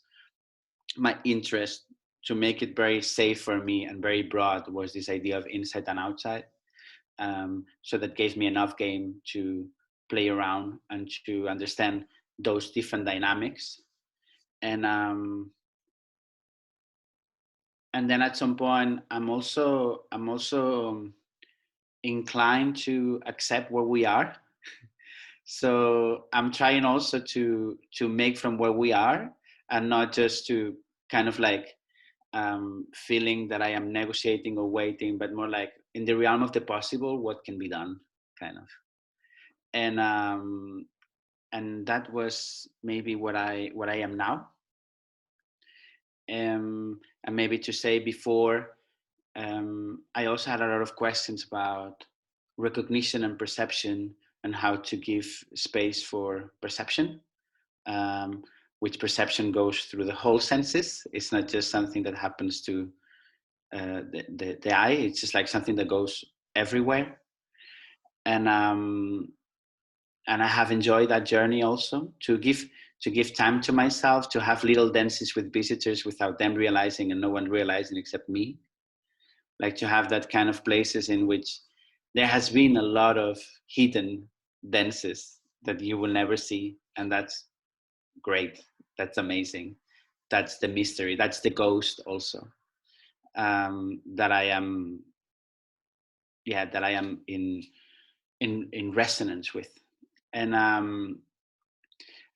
my interest, to make it very safe for me and very broad, was this idea of inside and outside. So that gave me enough game to play around and to understand those different dynamics. And then at some point, I'm also inclined to accept where we are. So I'm trying also to make from where we are, and not just to kind of like feeling that I am negotiating or waiting, but more like in the realm of the possible, what can be done, kind of. And that was maybe what I am now. And maybe to say before, I also had a lot of questions about recognition and perception, and how to give space for perception, which perception goes through the whole senses. It's not just something that happens to the eye. It's just like something that goes everywhere. And I have enjoyed that journey also, to give time to myself, to have little dances with visitors without them realizing, and no one realizing except me. Like to have that kind of places in which there has been a lot of hidden dances that you will never see, and that's great. That's amazing. That's the mystery. That's the ghost also, that I am, yeah, that I am in resonance with. And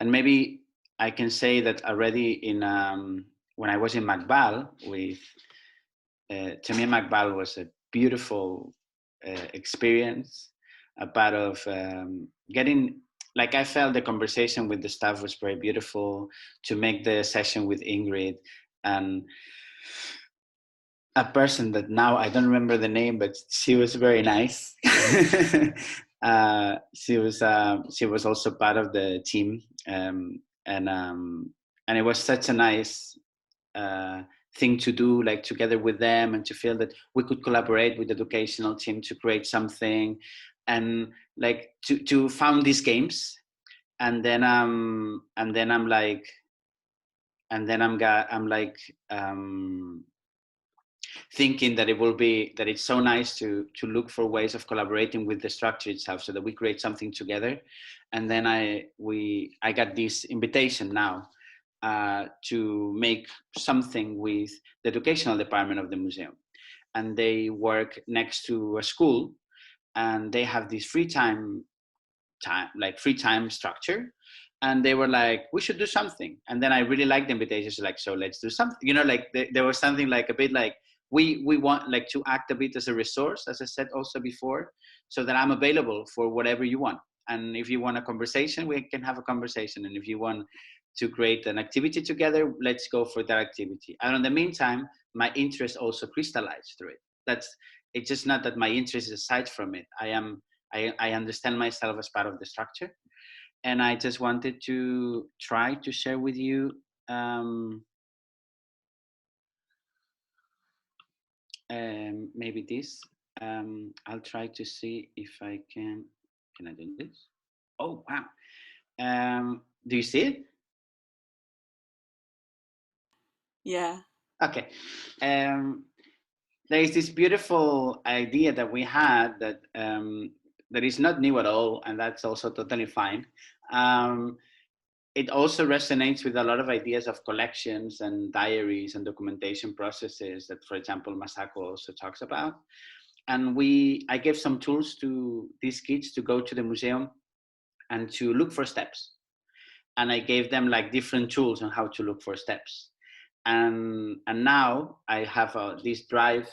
maybe I can say that already in when I was in Macbal with to me, Macbal was a beautiful experience, a part of getting, like, I felt the conversation with the staff was very beautiful, to make the session with Ingrid, and a person that now I don't remember the name, but she was very nice. She was also part of the team, and it was such a nice thing to do, like together with them, and to feel that we could collaborate with the educational team to create something, and like to found these games, and then I'm like, I'm like thinking that it's so nice to look for ways of collaborating with the structure itself, so that we create something together. And then I got this invitation now to make something with the educational department of the museum, and they work next to a school, and they have this free time structure, and they were like, we should do something. And then I really liked the invitations, like, so let's do something, like there was something like a bit like we want like to act a bit as a resource, as I said also before, so that I'm available for whatever you want. And if you want a conversation, we can have a conversation, and if you want to create an activity together, let's go for that activity. And in the meantime, my interest also crystallized through it. It's just not that my interest is aside from it. I understand myself as part of the structure, and I just wanted to try to share with you maybe this. I'll try to see if I can. Can I do this? Oh wow! Do you see it? Yeah. Okay. There is this beautiful idea that we had that is not new at all, and that's also totally fine. It also resonates with a lot of ideas of collections and diaries and documentation processes that, for example, Masako also talks about. And I gave some tools to these kids to go to the museum and to look for steps. And I gave them like different tools on how to look for steps. And now I have this drive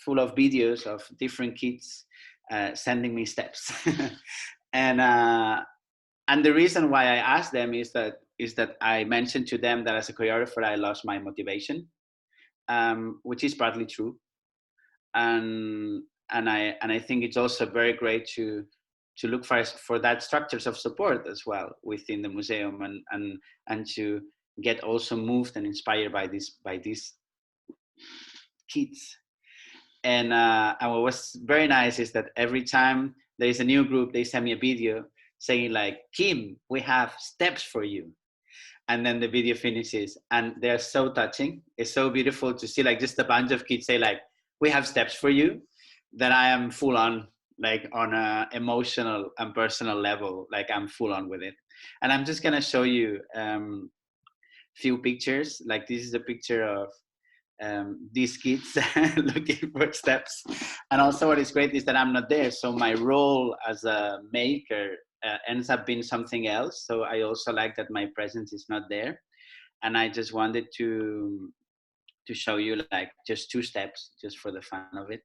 full of videos of different kids sending me steps. And the reason why I asked them is that I mentioned to them that as a choreographer I lost my motivation, which is partly true, and I think it's also very great to look for that structures of support as well within the museum, and to get also moved and inspired by these kids. And what was very nice is that every time there is a new group, they send me a video saying like, Kim, we have steps for you. And then the video finishes, and they're so touching. It's so beautiful to see like just a bunch of kids say like, we have steps for you, that I am full on, like on a emotional and personal level, like I'm full on with it. And I'm just gonna show you few pictures. Like this is a picture of these kids looking for steps. And also what is great is that I'm not there, so my role as a maker ends up being something else. So I also like that my presence is not there, and I just wanted to show you like just 2 steps, just for the fun of it.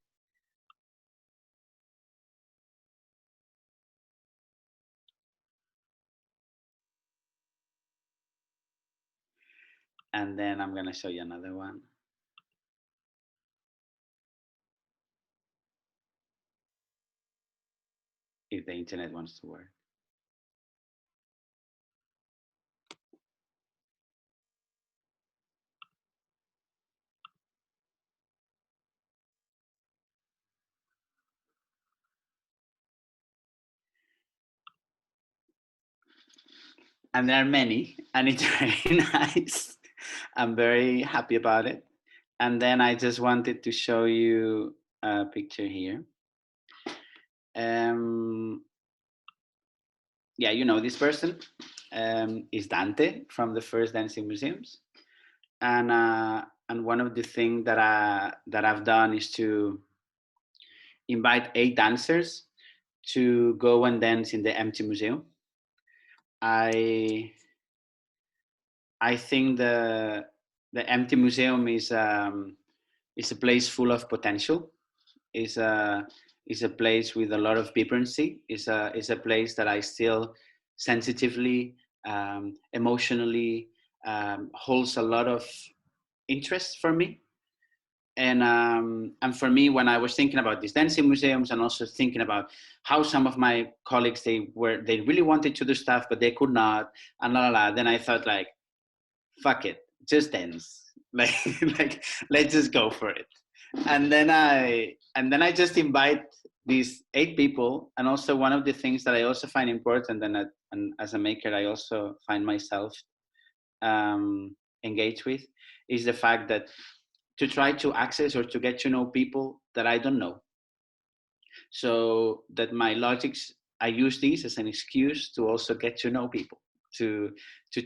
And then I'm gonna show you another one, if the internet wants to work. And there are many, and it's very nice. I'm very happy about it. And then I just wanted to show you a picture here. Yeah, you know this person is Dante from the first dancing museums, and one of the things that I've done is to invite 8 dancers to go and dance in the empty museum. I think the empty museum is a place full of potential. Is a place with a lot of vibrancy. Is a place that I still sensitively, emotionally holds a lot of interest for me. And for me, when I was thinking about these dancing museums and also thinking about how some of my colleagues they really wanted to do stuff but they could not, and then I thought like, fuck it, just dance, like like let's just go for it. And then I just invite these 8 people. And also one of the things that I also find important, and as a maker I also find myself engaged with, is the fact that to try to access or to get to know people that I don't know. So that my logics, I use these as an excuse to also get to know people, to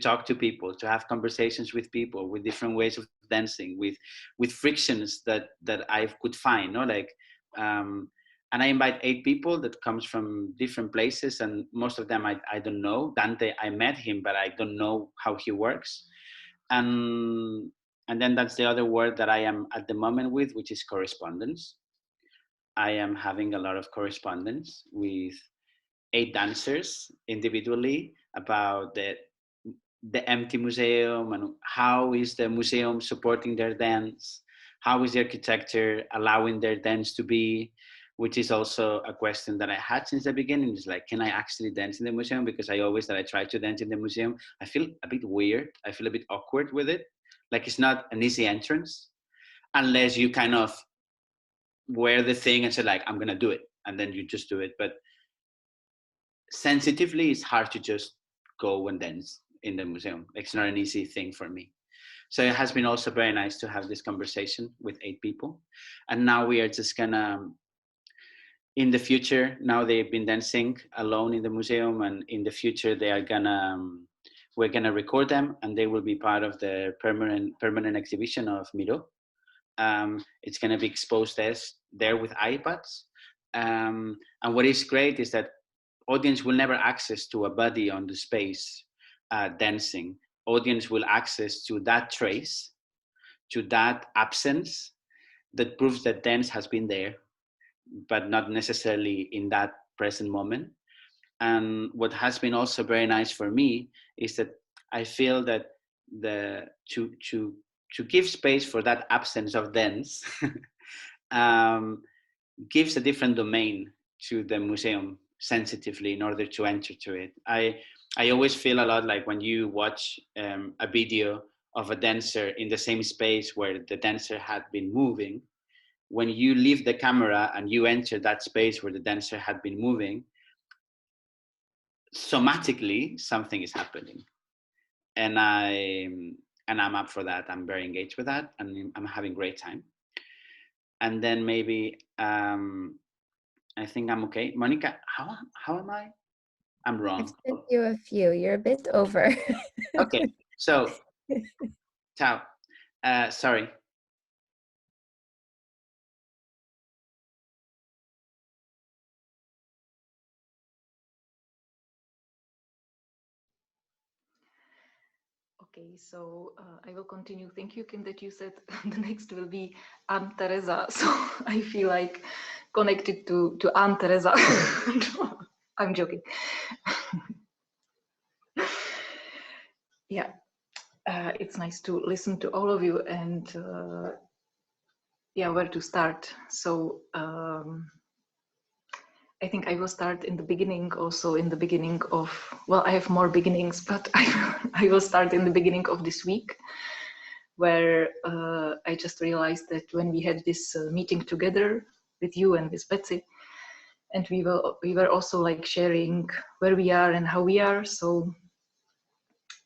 talk to people, to have conversations with people, with different ways of dancing, with frictions that I could find, no, like, and I invite 8 people that comes from different places, and most of them I don't know. Dante, I met him, but I don't know how he works, and then that's the other word that I am at the moment with, which is correspondence. I am having a lot of correspondence with 8 dancers individually about the empty museum and how is the museum supporting their dance, how is the architecture allowing their dance to be, which is also a question that I had since the beginning. Is like, can I actually dance in the museum? Because I always that I try to dance in the museum, I feel a bit weird, I feel a bit awkward with it, like it's not an easy entrance unless you kind of wear the thing and say like, I'm gonna do it, and then you just do it. But sensitively, it's hard to just go and dance in the museum. It's not an easy thing for me. So it has been also very nice to have this conversation with 8 people. And now we are just gonna, in the future, now they've been dancing alone in the museum, and in the future they are gonna, we're gonna record them, and they will be part of the permanent exhibition of Miro. It's going to be exposed there with iPads. And what is great is that audience will never access to a body on the space dancing. Audience will access to that trace, to that absence that proves that dance has been there, but not necessarily in that present moment. And what has been also very nice for me is that I feel that to give space for that absence of dance gives a different domain to the museum sensitively in order to enter to it. I always feel a lot like when you watch a video of a dancer in the same space where the dancer had been moving, when you leave the camera and you enter that space where the dancer had been moving, somatically something is happening. And I'm up for that. I'm very engaged with that, and I'm having great time. And then maybe I think I'm okay. Monica, how am I? I'm wrong. I've sent you a few. You're a bit over. Okay, so ciao. Sorry. Okay, so I will continue. Thank you, Kim, that you said the next will be Aunt Teresa. So I feel like connected to Aunt Teresa. I'm joking. Yeah, it's nice to listen to all of you, and yeah, where to start. So I think I will start in the beginning, also in the beginning of, well, I have more beginnings, but I will start in the beginning of this week, where I just realized that when we had this meeting together with you and with Betsy, and we were also like sharing where we are and how we are. So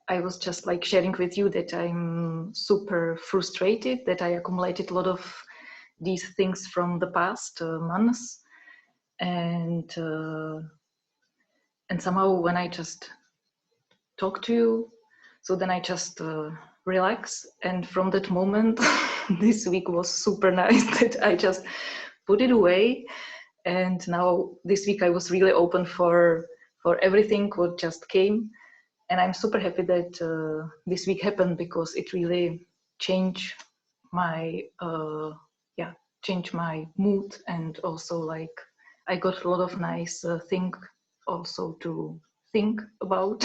I was just like sharing with you that I'm super frustrated that I accumulated a lot of these things from the past months. and somehow when I just talk to you, so then I just relax. And from that moment, this week was super nice that I just put it away. And now this week I was really open for everything what just came. And I'm super happy that this week happened, because it really changed my changed my mood, and also like I got a lot of nice things also to think about,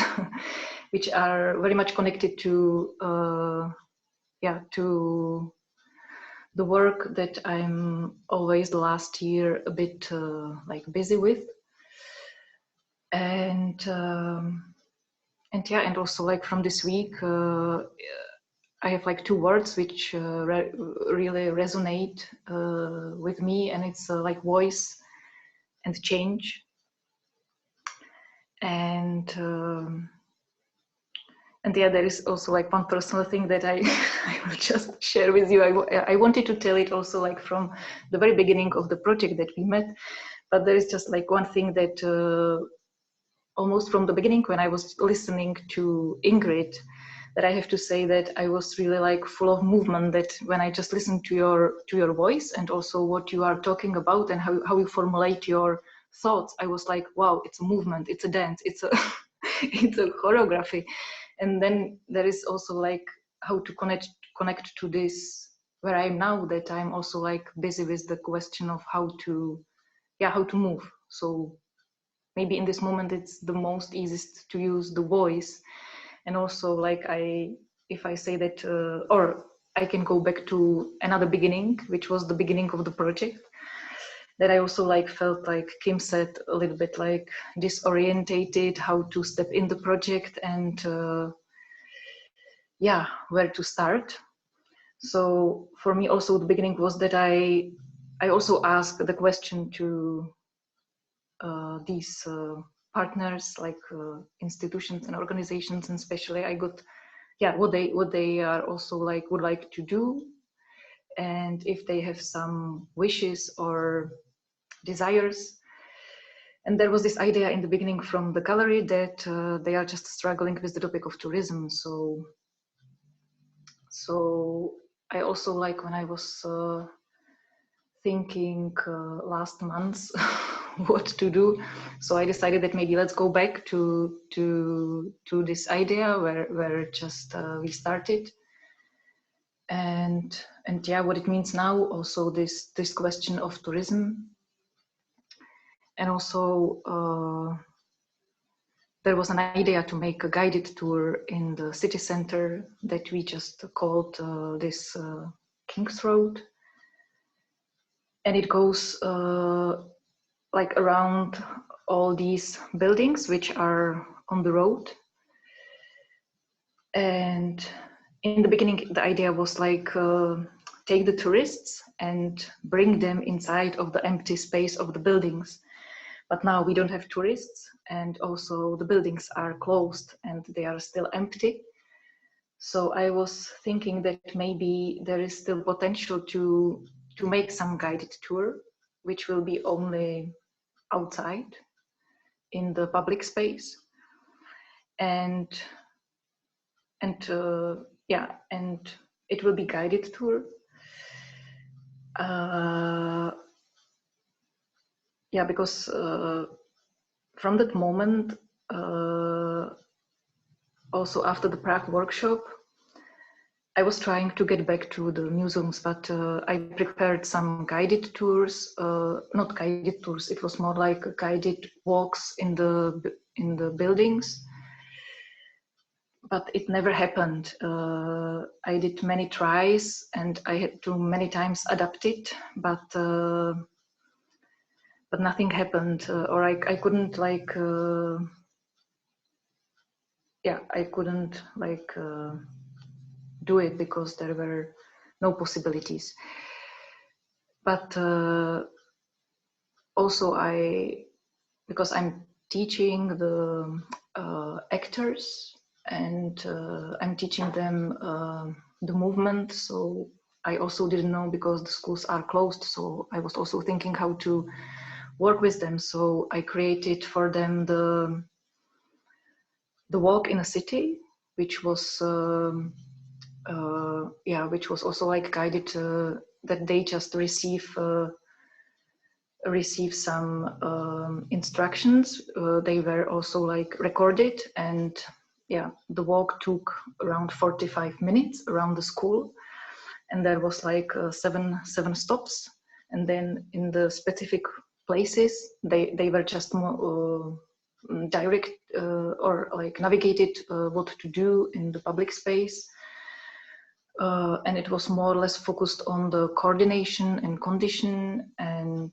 which are very much connected to to the work that I'm always the last year a bit like busy with, and and also like from this week I have like two words which really resonate with me, and it's like voice and change. And yeah, there is also like one personal thing that I will just share with you. I wanted to tell it also like from the very beginning of the project that we met, but there is just like one thing that almost from the beginning when I was listening to Ingrid, that I have to say that I was really like full of movement, that when I just listened to your voice and also what you are talking about and how you formulate your thoughts, I was like, wow, it's a movement, it's a dance, it's a it's a choreography. And then there is also like how to connect to this where I am now, that I'm also like busy with the question of how to move. So maybe in this moment it's the most easiest to use the voice. And also like if I say that or I can go back to another beginning, which was the beginning of the project, that I also like felt like Kim said, a little bit like disorientated, how to step in the project and where to start. So for me also the beginning was that I also asked the question to these partners, like institutions and organizations, and especially I got what they are also like would like to do, and if they have some wishes or desires. And there was this idea in the beginning from the gallery that they are just struggling with the topic of tourism. So I also like when I was thinking last month what to do, so I decided that maybe let's go back to this idea where just we started, and what it means now, also this question of tourism. And also there was an idea to make a guided tour in the city center that we just called this King's Road. And it goes like around all these buildings which are on the road. And in the beginning, the idea was like take the tourists and bring them inside of the empty space of the buildings. But now we don't have tourists, and also the buildings are closed and they are still empty. So I was thinking that maybe there is still potential to make some guided tour, which will be only outside in the public space. And it will be guided tour. Because from that moment, also after the Prague workshop, I was trying to get back to the museums, but I prepared some guided tours, not guided tours, it was more like guided walks in the buildings. But it never happened. I did many tries and I had to many times adapt it, but nothing happened, or I couldn't like I couldn't like do it because there were no possibilities. But also because I'm teaching the actors, and I'm teaching them the movement, so I also didn't know, because the schools are closed, so I was also thinking how to work with them. So I created for them the walk in a city, which was which was also like guided that they just receive some instructions. They were also like recorded, and yeah, the walk took around 45 minutes around the school, and there was like seven stops, and then in the specific places they were just more direct or like navigated what to do in the public space. And it was more or less focused on the coordination and condition. And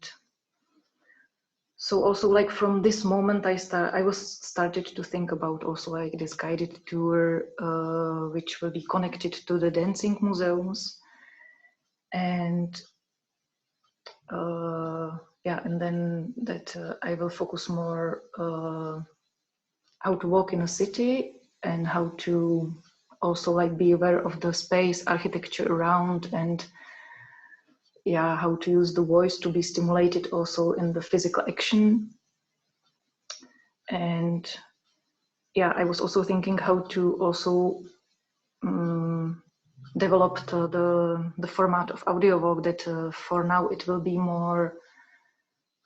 so also like from this moment I was started to think about also like this guided tour which will be connected to the dancing museums. And and then that I will focus more how to walk in a city and how to also like be aware of the space architecture around, and how to use the voice to be stimulated also in the physical action. And I was also thinking how to also develop the format of audio walk, that for now it will be more,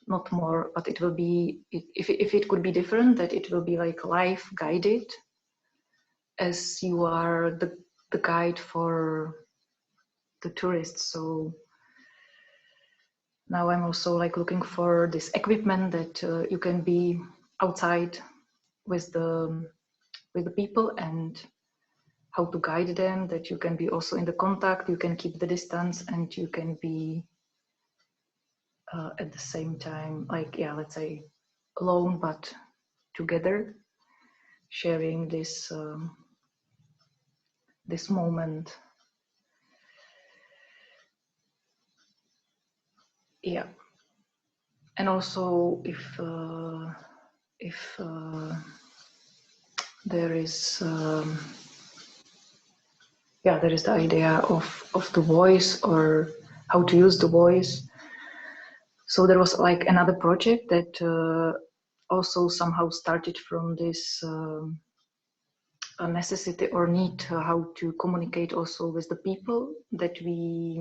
not more, but it will be, if it could be different, that it will be like live guided, as you are the guide for the tourists. So now I'm also like looking for this equipment that you can be outside with the people, and how to guide them, that you can be also in the contact, you can keep the distance, and you can be at the same time, like, let's say alone, but together, sharing this this moment. And also if there is there is the idea of the voice, or how to use the voice. So there was like another project that also somehow started from this a necessity or need how to communicate also with the people that we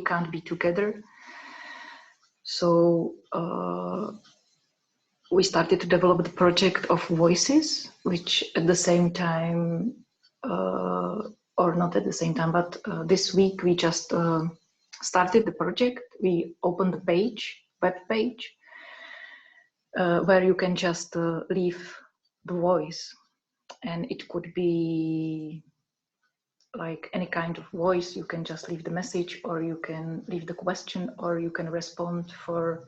can't be together. So we started to develop the project of voices, which at the same time, or not at the same time, but this week we just started the project. We opened the web page, where you can just leave the voice, and it could be like any kind of voice. You can just leave the message, or you can leave the question, or you can respond for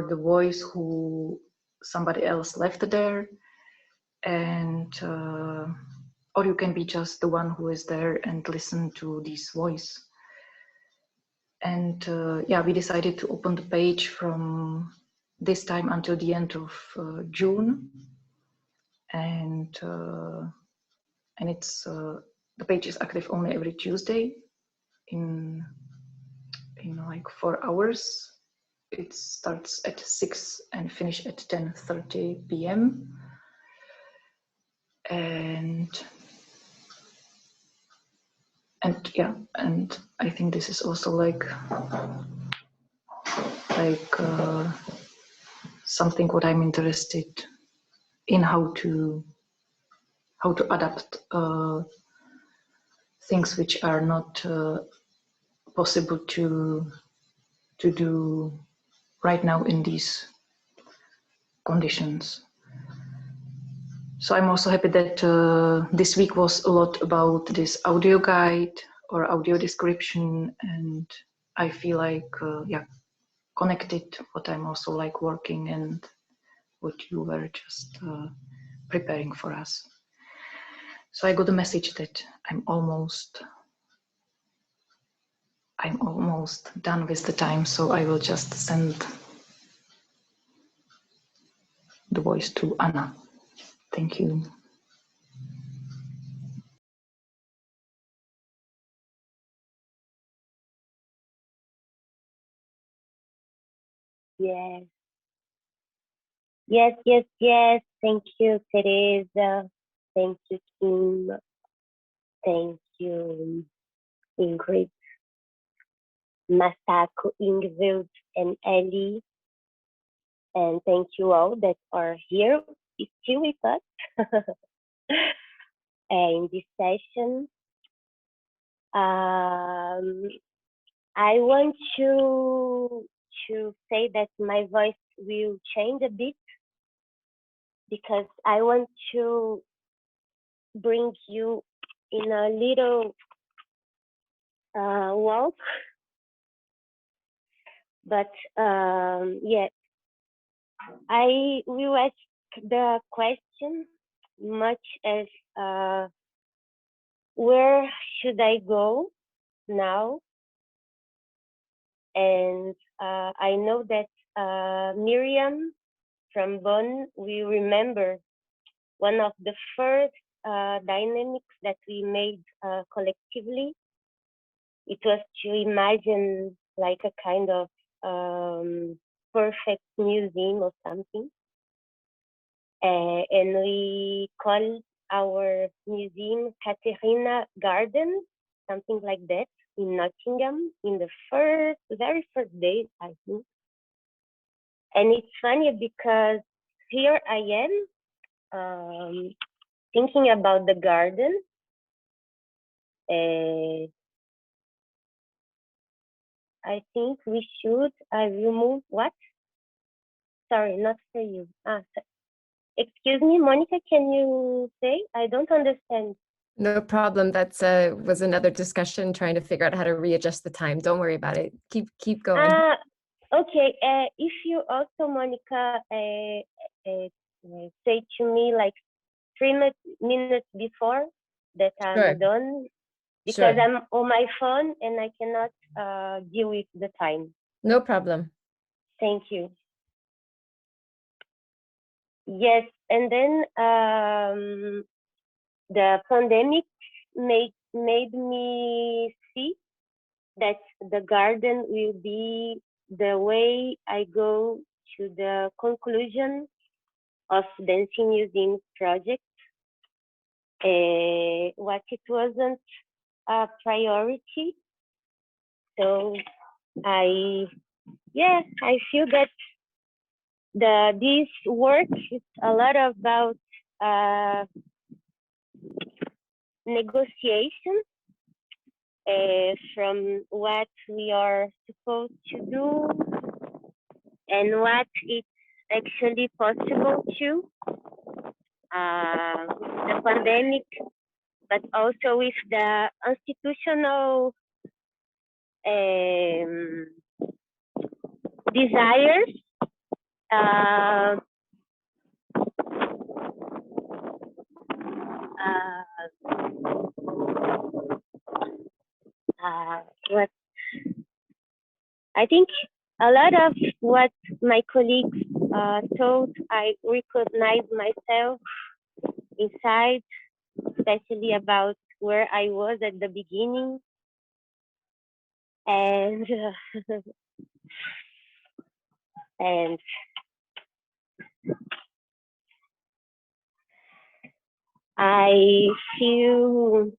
the voice who somebody else left there, and or you can be just the one who is there and listen to this voice. And we decided to open the page from this time until the end of June, and it's the page is active only every Tuesday in like 4 hours. It starts at 6 and finish at 10:30 p.m. And I think this is also like something what I'm interested in, how to adapt things which are not possible to do right now in these conditions. So I'm also happy that this week was a lot about this audio guide or audio description, and I feel like connected what I'm also like working and what you were just preparing for us. So I got a message that I'm almost done with the time, so I will just send the voice to Anna. Thank you. Yes. Yes, yes, yes. Thank you, Teresa. Thank you, Kim. Thank you, Ingrid, Masako, Ingvild, and Ellie. And thank you all that are here still with us in this session. I want to say that my voice will change a bit because I want to bring you in a little walk. But yeah, I will ask the question much as where should I go now? And I know that Miriam from Bonn will remember one of the first dynamics that we made collectively. It was to imagine like a kind of perfect museum or something. And we call our museum Katerina Garden, something like that, in Nottingham, in the very first day, I think. And it's funny because here I am thinking about the garden. I think we should remove what? Sorry, not for you. Excuse me, Monica, can you say? I don't understand. No problem. That's was another discussion trying to figure out how to readjust the time. Don't worry about it. Keep going. Okay. If you also, Monica, say to me like 3 minutes before that I'm Sure. done, because Sure. I'm on my phone and I cannot deal with the time. No problem. Thank you. Yes, and then the pandemic made me see that the garden will be the way I go to the conclusion of Dancing Museum project. What it wasn't a priority. So I feel that this work is a lot about negotiation from what we are supposed to do and what it's actually possible to the pandemic, but also with the institutional desires. What I think a lot of what my colleagues told, I recognize myself inside, especially about where I was at the beginning. And and I feel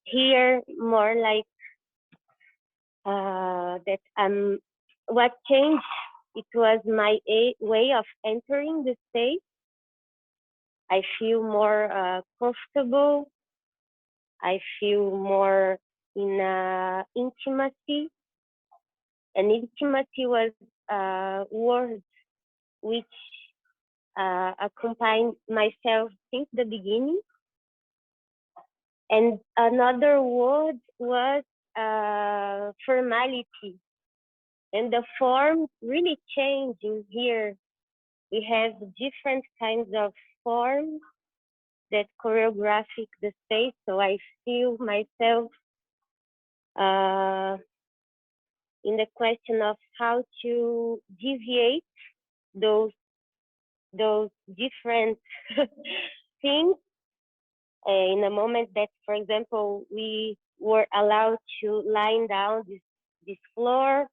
here more like that what changed, it was my way of entering the space. I feel more comfortable. I feel more in intimacy. And intimacy was words which accompanied myself since the beginning. And another word was formality. And the form really changing here. We have different kinds of forms that choreographic the space. So I feel myself in the question of how to deviate those different things in a moment that, for example, we were allowed to lie down this floor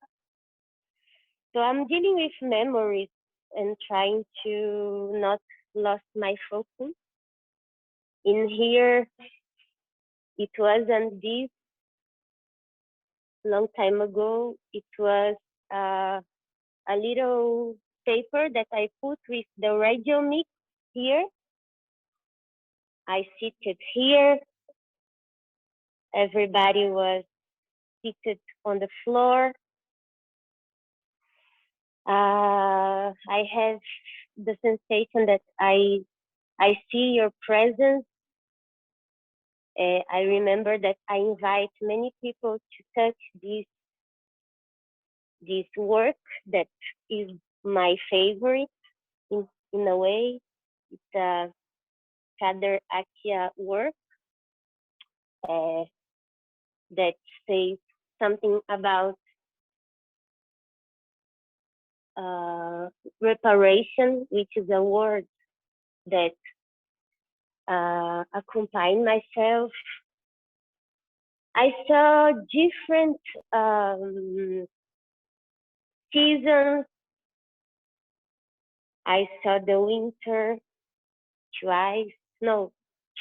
So I'm dealing with memories and trying to not lose my focus. In here, it wasn't this long time ago. It was a little paper that I put with the radio mix here. I seated here. Everybody was seated on the floor. I have the sensation that I see your presence. I remember that I invite many people to touch this work that is my favorite in a way. It's a Kader Akia work that says something about reparation, which is a word that accompanied myself. I saw different seasons. I saw the winter twice, no,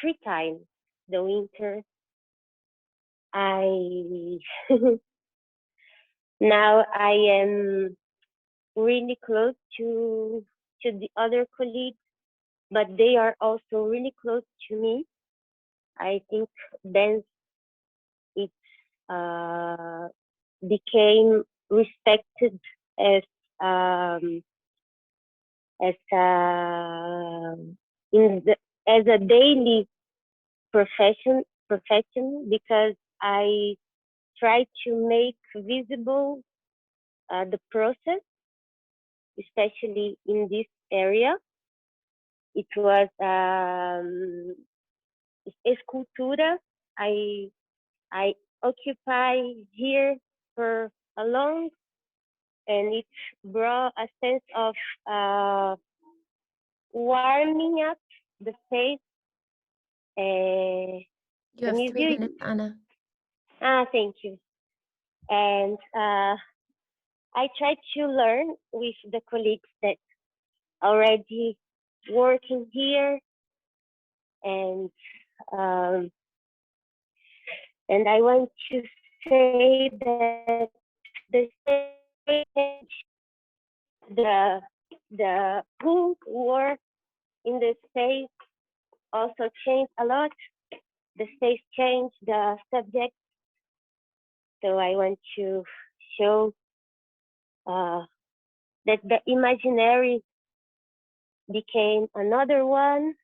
3 times the winter. I now I am really close to the other colleagues, but they are also really close to me. I think dance it became respected as um, as as a daily profession because I try to make visible the process, especially in this area. It was escultura. I occupy here for a long, and it brought a sense of warming up the space. You have 3 minutes, Anna. Thank you. And I try to learn with the colleagues that already working here, and I want to say that the stage, the who work in the space also changed a lot. The space changed, the subject. So I want to show that the imaginary became another one.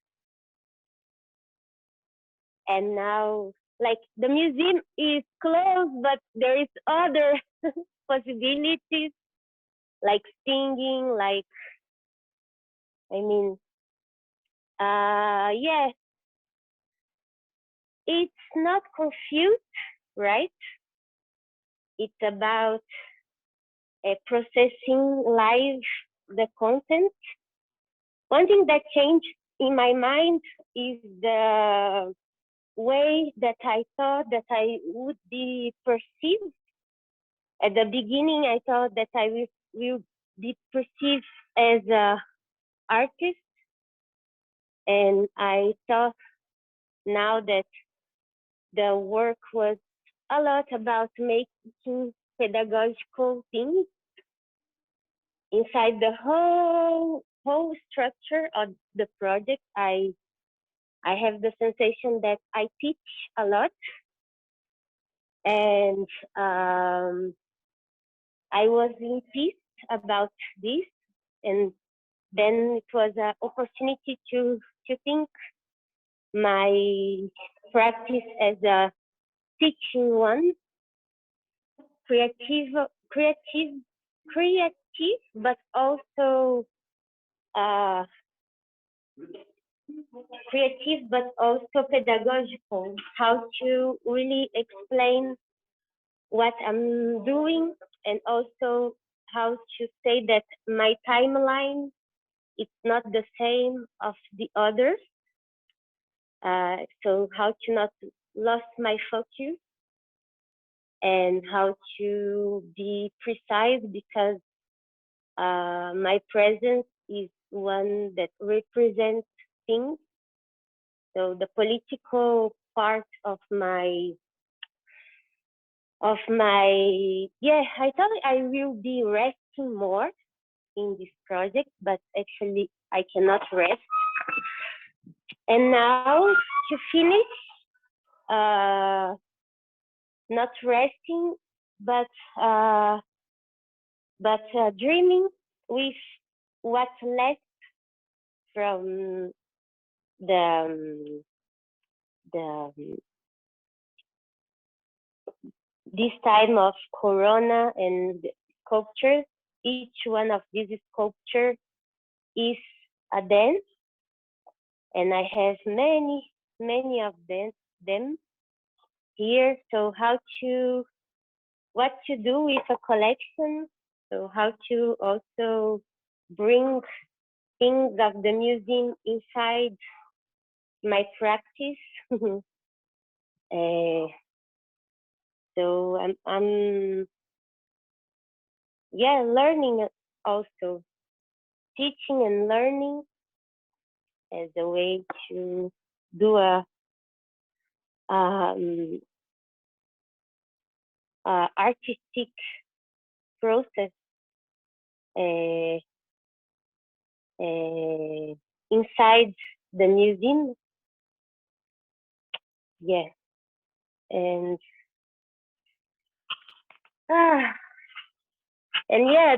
And now, like, the museum is closed, but there is other possibilities, like singing, like, I mean, yeah, it's not confused, right? It's about processing live the content. One thing that changed in my mind is the way that I thought that I would be perceived. At the beginning, I thought that I will be perceived as an artist, and I thought now that the work was a lot about making pedagogical things inside the whole structure of the project. I have the sensation that I teach a lot, and I was in peace about this, and then it was an opportunity to think my practice as a teaching one, creative, but also creative, but also pedagogical. How to really explain what I'm doing, and also how to say that my timeline is not the same of the others. So how to not lose my focus, and how to be precise, because my presence is one that represents things. So the political part of my yeah, I thought I will be resting more in this project, but actually I cannot rest. And now to finish, not resting, but dreaming with what's left from the this time of Corona and sculptures. Each one of these sculptures is a dance, and I have many of them here. So what to do with a collection? So how to also bring things of the museum inside my practice. So I'm yeah, learning also, teaching and learning as a way to do a um, artistic process uh, inside the museum. Yeah, and ah, and yeah,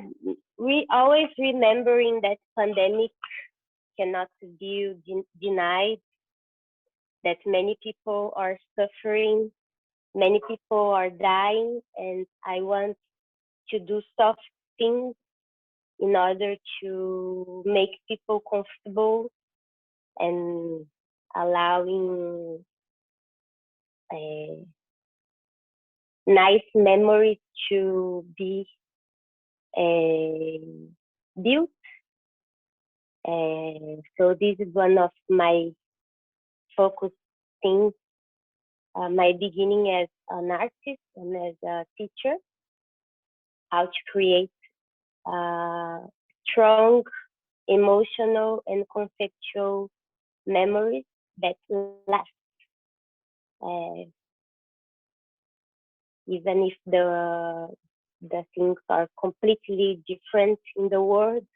we always remembering that pandemic cannot be denied, that many people are suffering, many people are dying, and I want to do soft things in order to make people comfortable and allowing nice memories to be built. So this is one of my focus things. My beginning as an artist and as a teacher, how to create strong emotional and conceptual memories that last, uh, even if the things are completely different in the world.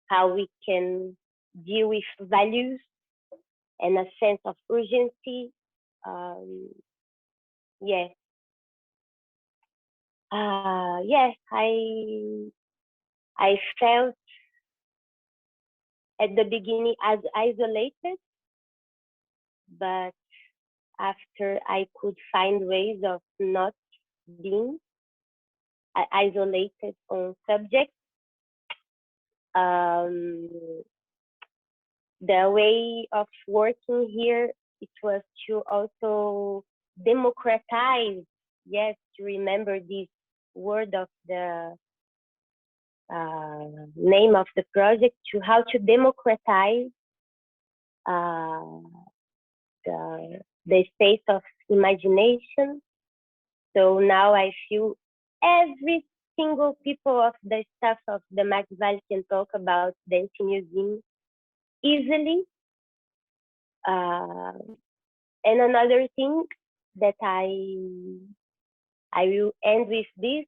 How we can deal with values and a sense of urgency. Yeah, yeah. I felt at the beginning as isolated, but after I could find ways of not being isolated on subjects, um, the way of working here, it was to also democratize, yes, to remember this word of the name of the project, to how to democratize uh, the space of imagination. So now I feel every single people of the staff of the Max Valley can talk about dancing museum easily. And another thing that I will end with this,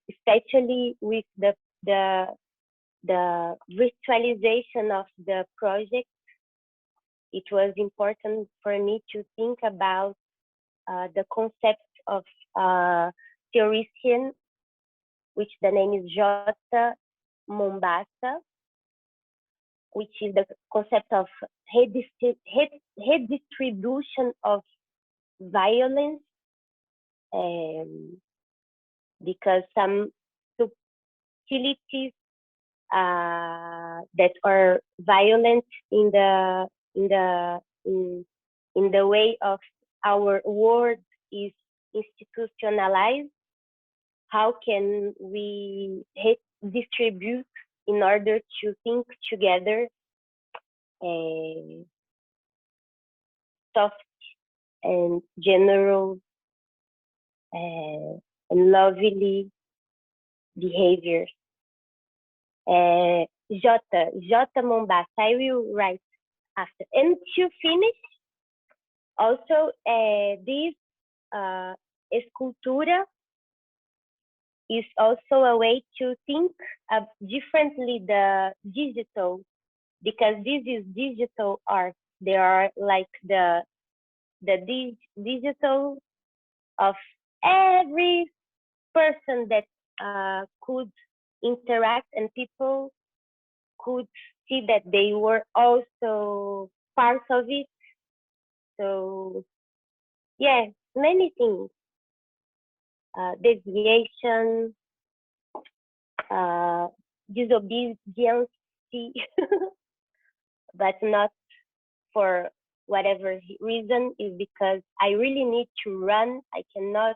especially with the virtualization of the project. It was important for me to think about the concept of theorician, which the name is J. Mombasa, which is the concept of redistribution of violence, because some subtleties that are violent in the way of our world is institutionalized. How can we distribute in order to think together soft and general and lovely behaviors? J Mombasa. I will write after. And to finish, also this escultura is also a way to think differently the digital, because this is digital art. They are like the digital of every person that could interact, and people could see that they were also part of it. So yeah, many things, deviation, disobedience, but not for whatever reason, is because I really need to run. I cannot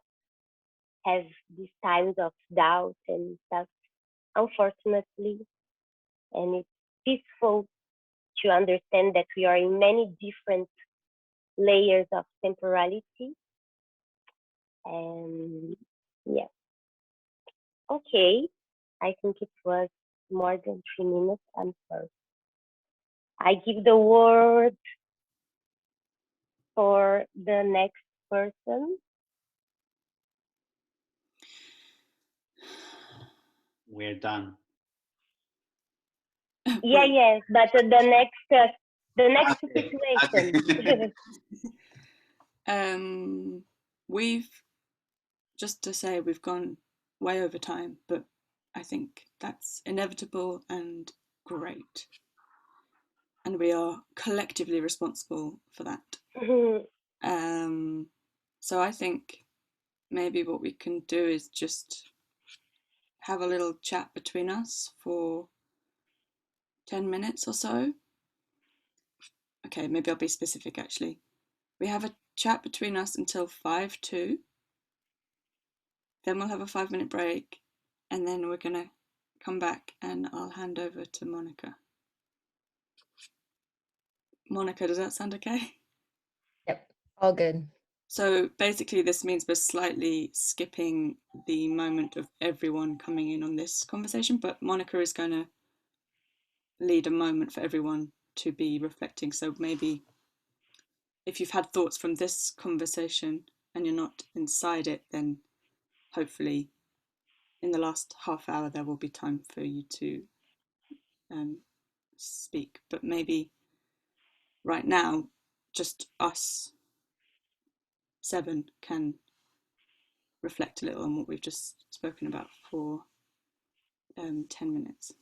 have these times of doubt and stuff, unfortunately. And it's peaceful to understand that we are in many different layers of temporality. And yeah, okay. I think it was more than 3 minutes. I'm sorry. I give the word for the next person. We're done. Yeah, yes, but the next Okay. situation. We've, just to say, we've gone way over time, but I think that's inevitable and great. And we are collectively responsible for that. So I think maybe what we can do is just have a little chat between us for 10 minutes or so. Okay, maybe I'll be specific actually. We have a chat between us until 5:02. Then we'll have a 5-minute break, and then we're going to come back and I'll hand over to Monica. Monica, does that sound okay? Yep, all good. So basically this means we're slightly skipping the moment of everyone coming in on this conversation, but Monica is going to lead a moment for everyone to be reflecting. So maybe if you've had thoughts from this conversation and you're not inside it, then hopefully in the last half hour there will be time for you to speak. But maybe right now just us 7 can reflect a little on what we've just spoken about for 10 minutes.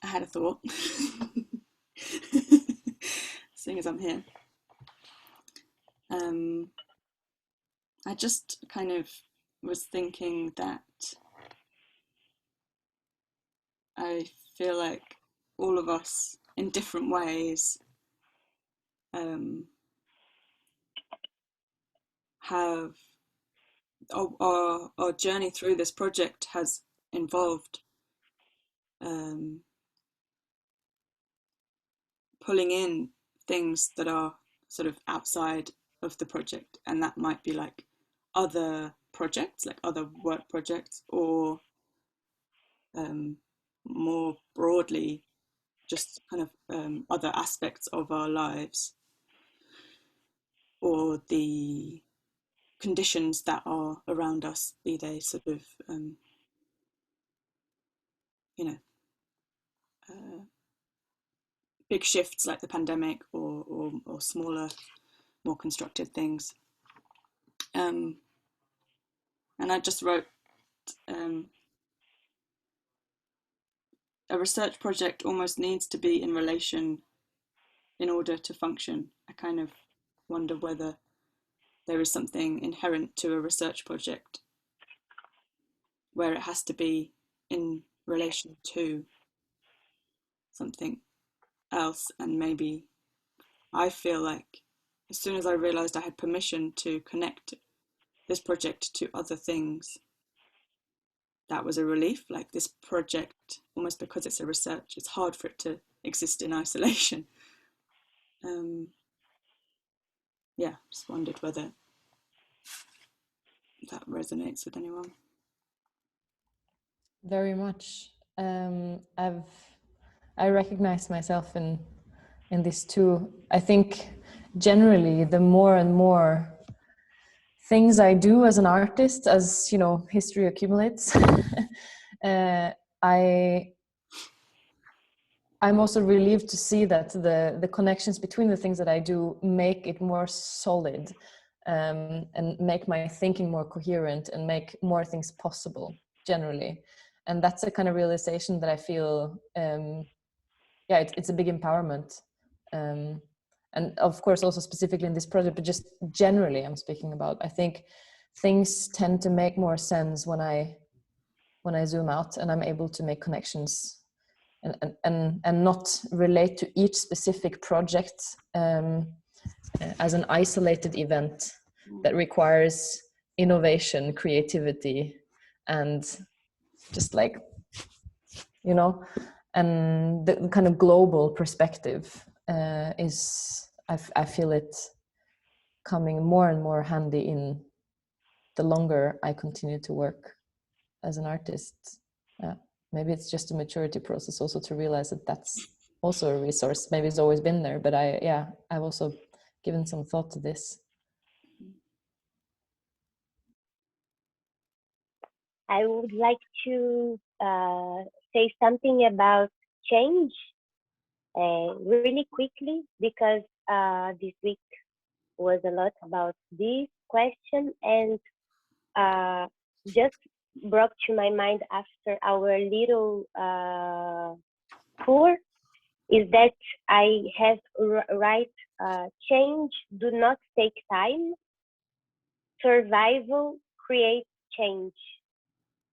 I had a thought, seeing as I'm here. I just kind of was thinking that I feel like all of us in different ways have our journey through this project has involved pulling in things that are sort of outside of the project, and that might be like other projects, like other work projects, or more broadly just kind of other aspects of our lives, or the conditions that are around us, be they sort of you know big shifts like the pandemic, or smaller, more constructive things. And I just wrote a research project almost needs to be in relation in order to function. I kind of wonder whether there is something inherent to a research project where it has to be in relation to something else. And maybe I feel like as soon as I realized I had permission to connect this project to other things, that was a relief. Like, this project, almost because it's a research, it's hard for it to exist in isolation. Yeah, just wondered whether that resonates with anyone. Very much. I recognize myself in this too. I think generally the more and more things I do as an artist, as you know, history accumulates, I I'm also relieved to see that the connections between the things that I do make it more solid, and make my thinking more coherent and make more things possible generally. And that's a kind of realization that I feel, yeah, it's a big empowerment. And of course, also specifically in this project, but just generally I'm speaking about, I think things tend to make more sense when I zoom out and I'm able to make connections and not relate to each specific project as an isolated event that requires innovation, creativity, and just like, you know, and the kind of global perspective is, I feel it coming more and more handy in the longer I continue to work as an artist. Yeah. Maybe it's just a maturity process also to realize that that's also a resource. Maybe it's always been there, but I've also given some thought to this. I would like to say something about change really quickly, because this week was a lot about this question, and just brought to my mind after our little tour is that I have right, change do not take time, survival creates change.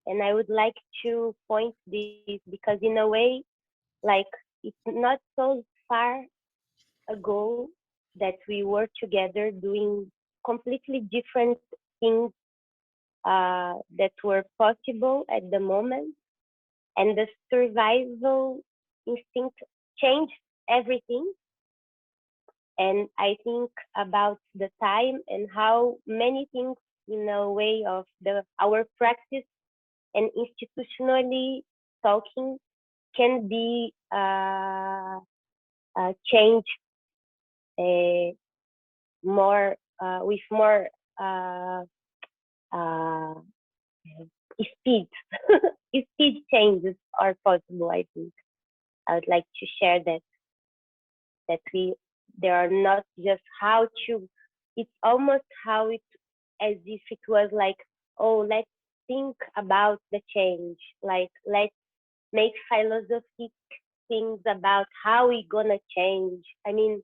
And I would like to point this because in a way, like, it's not so far ago that we were together doing completely different things that were possible at the moment, and the survival instinct changed everything. And I think about the time and how many things in a way of our practice and institutionally talking can be changed more with more uh, speed. Speed changes are possible. I think I would like to share that there are not just how to. It's almost how it, as if it was like, oh, let's think about the change. Like, let's make philosophic things about how we gonna change. I mean,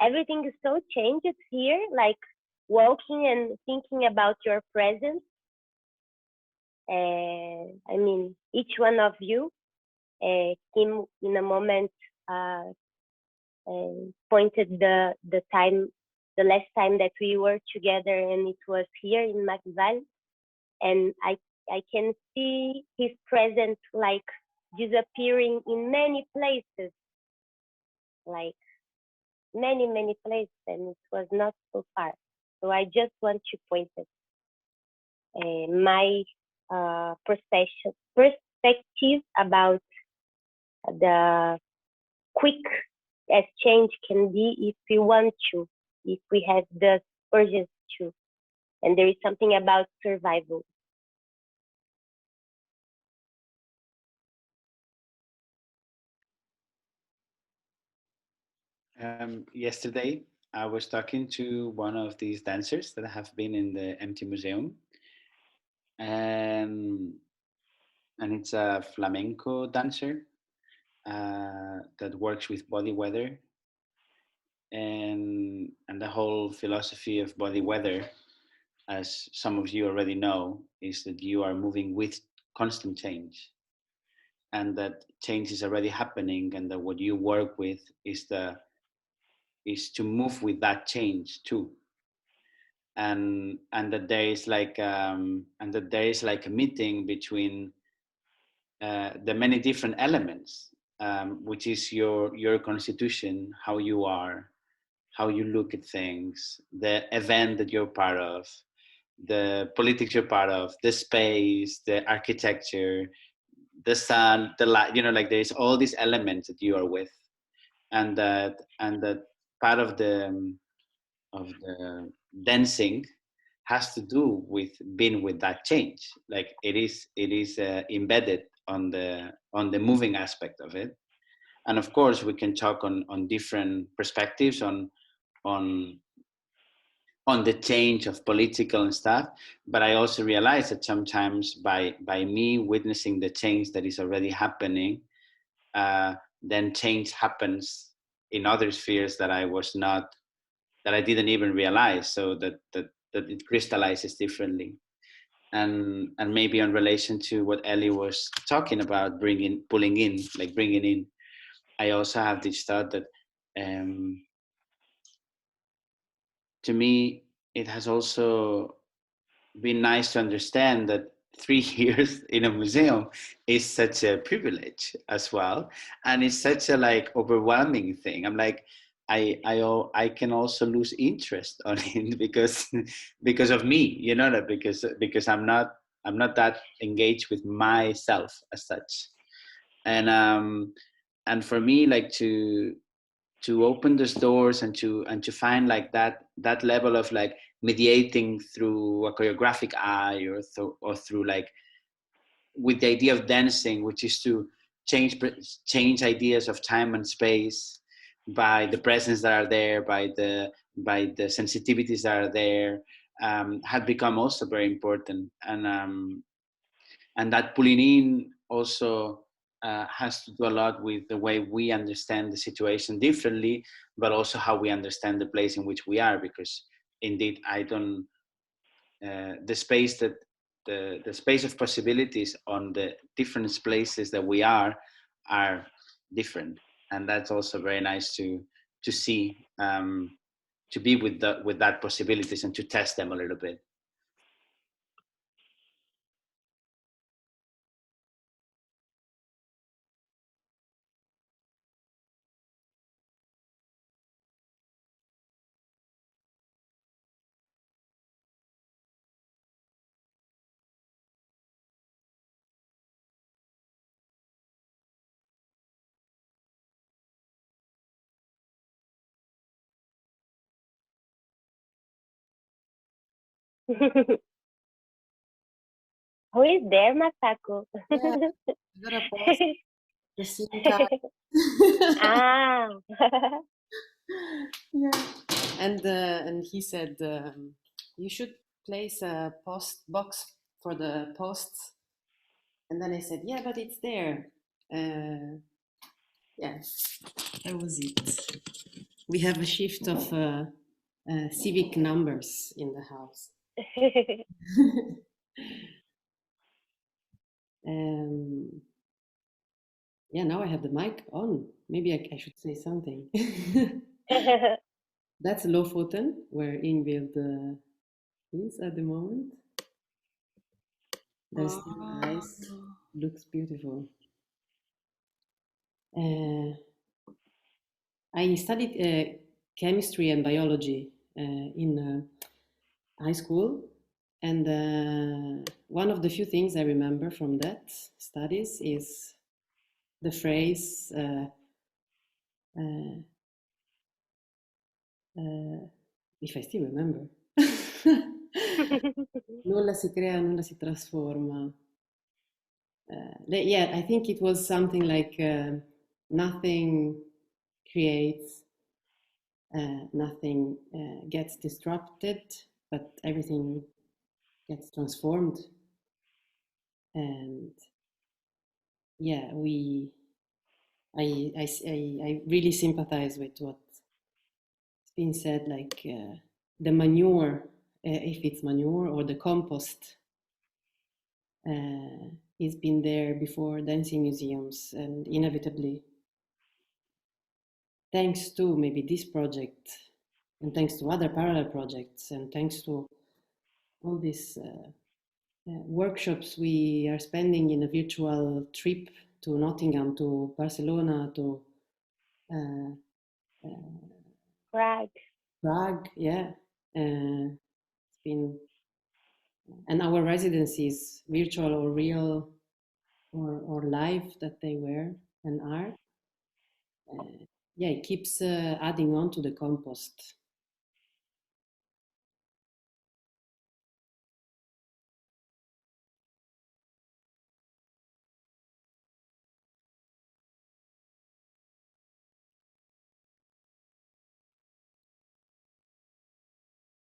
everything is so changed here, like walking and thinking about your presence. I mean, each one of you came in a moment, pointed the time, the last time that we were together, and it was here in Macval, and I can see his presence like disappearing in many places, like many places, and it was not so far. So I just want to point it, my perspective about the quick as change can be if we want to, if we have the urgency to. And there is something about survival. Yesterday, I was talking to one of these dancers that have been in the Empty Museum, and it's a flamenco dancer that works with body weather, and the whole philosophy of body weather, as some of you already know, is that you are moving with constant change, and that change is already happening, and that what you work with is to move with that change too, and that there is like a meeting between the many different elements, which is your constitution, how you are, how you look at things, the event that you're part of, the politics you're part of, the space, the architecture, the sun, the light, like there's all these elements that you are with, and that part of the dancing has to do with being with that change. Like it is embedded on the moving aspect of it. And of course we can talk on different perspectives on on the change of political and stuff, but I also realize that sometimes by me witnessing the change that is already happening, then change happens in other spheres that I didn't even realize, so that it crystallizes differently. And maybe in relation to what Ellie was talking about, bringing in, I also have this thought that to me it has also been nice to understand that 3 years in a museum is such a privilege as well, and it's such a overwhelming thing. I'm like, I can also lose interest on it because of me, that because I'm not that engaged with myself as such. And for me, to open those doors and to find that level of mediating through a choreographic eye, or through with the idea of dancing, which is to change ideas of time and space by the presence that are there, by the sensitivities that are there, had become also very important. And that pulling in also has to do a lot with the way we understand the situation differently, but also how we understand the place in which we are. Because indeed, I don't the space that the space of possibilities on the different places that we are different, and that's also very nice to see, to be with that possibilities and to test them a little bit. Who is there, Masako? Yeah, I gotta pause the SIM card. Ah. Yeah. And he said, you should place a post box for the posts. And then I said, yeah, but it's there. Yeah, that was it. We have a shift of civic numbers in the house. Yeah, now I have the mic on. Maybe I should say something. That's Lofoten, where Ingvild is at the moment. There's still ice. Looks beautiful. I studied chemistry and biology in high school, and one of the few things I remember from that studies is the phrase if I still remember. Nulla si crea, nulla si trasforma. Yeah, I think it was something like nothing creates, nothing gets disrupted, but everything gets transformed. And yeah, I really sympathize with what's been said, like the manure, if it's manure or the compost, it's been there before dancing museums, and inevitably, thanks to maybe this project, and thanks to other parallel projects, and thanks to all these workshops we are spending in a virtual trip to Nottingham, to Barcelona, to Prague. Prague, yeah. It's been, and our residencies, virtual or real or live, that they were and are. Yeah, it keeps adding on to the compost.